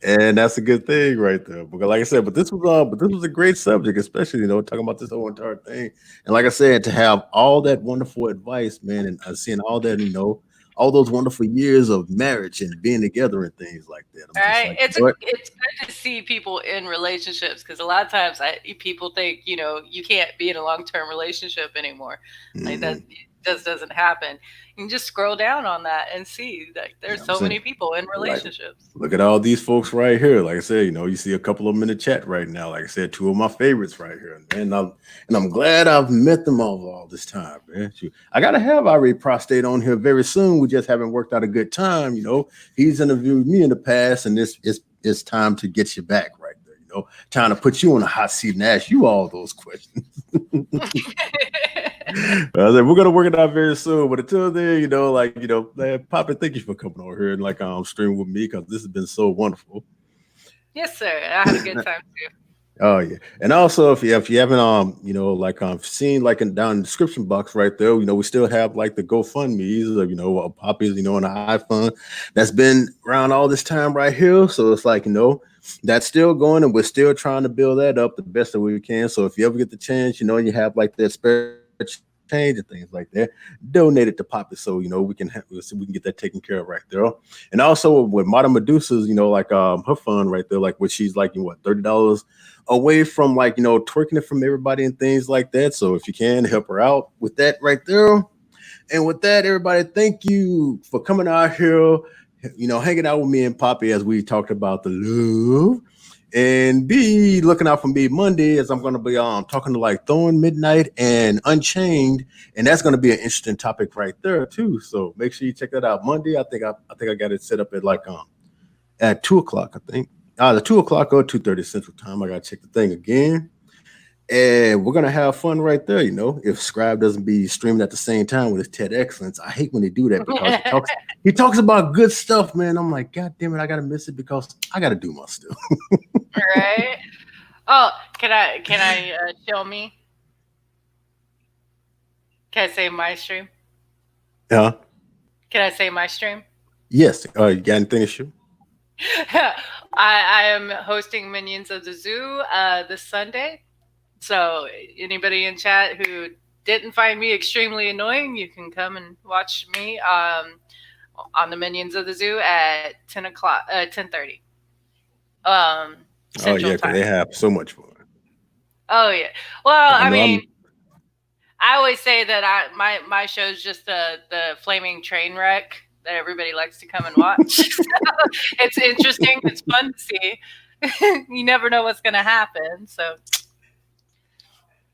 And that's a good thing, right there. Because, like I said, but this was a great subject, especially talking about this whole entire thing. And like I said, to have all that wonderful advice, man, and seeing all that, all those wonderful years of marriage and being together and things like that. I'm All just right, like, what? it's good to see people in relationships because a lot of times people think you can't be in a long term relationship anymore. Like that Mm-hmm. just doesn't happen. You can just scroll down on that and see that You know there's what I'm so saying? many people in Like, relationships. look at all these folks right here. Like I said, you see a couple of them in the chat right now. Like I said, two of my favorites right here, man. And I'm glad I've met them all this time, man. Shoot, I gotta have Ari Prostate on here very soon. We just haven't worked out a good time. He's interviewed me in the past, and it's time to get you back right there. Time to put you on a hot seat and ask you all those questions. We're gonna work it out very soon. But until then, man, Papa, thank you for coming over here and stream with me because this has been so wonderful. Yes, sir. I had a good time too. Oh yeah, and also if you haven't seen down in the description box right there, we still have like the GoFundMe's of Poppy's on the iPhone that's been around all this time right here. So it's like that's still going, and we're still trying to build that up the best that we can. So if you ever get the chance, and you have like that spare change and things like that, donate it to Poppy so so we can get that taken care of right there. And also with Modern Medusa's, her fund right there, like what she's like what $30 away from twerking it from everybody and things like that. So if you can help her out with that right there. And with that, everybody, thank you for coming out here, hanging out with me and Poppy as we talked about the love. And be looking out for me Monday as I'm going to be talking to like Thorn Midnight and Unchained, and that's going to be an interesting topic right there too. So make sure you check that out Monday. I think I got it set up at at 2 o'clock. I think either 2 o'clock or 2:30 Central Time. I got to check the thing again. And we're gonna have fun right there, If Scribe doesn't be streaming at the same time with his TED Excellence, I hate when they do that because he talks about good stuff, man. I'm like, God damn it, I gotta miss it because I gotta do my stuff. Right? Oh, can I show me? Can I say my stream? Yeah. Can I say my stream? Yes. You got anything to shoot? I am hosting Minions of the Zoo this Sunday. So anybody in chat who didn't find me extremely annoying, you can come and watch me on the Minions of the Zoo at 10:00, 10:30. Oh yeah, because they have so much fun. Oh yeah. Well, I mean, I always say that my show's just the flaming train wreck that everybody likes to come and watch. So it's interesting. It's fun to see. You never know what's going to happen. So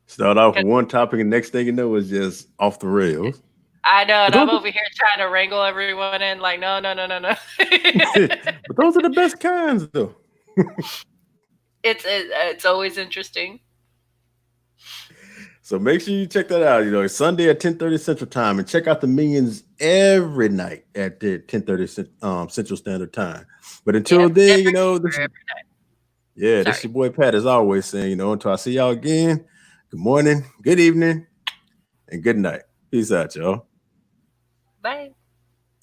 start off with one topic, and next thing you know, is just off the rails. I know, and I'm over here trying to wrangle everyone in. Like, no. But those are the best kinds, though. It's always interesting. So make sure you check that out. It's Sunday at 10:30 Central Time, and check out the Minions every night at 10:30 Central Standard Time. But until then, this is your boy Pat, as always saying, until I see y'all again, good morning, good evening, and good night. Peace out, y'all. Bye.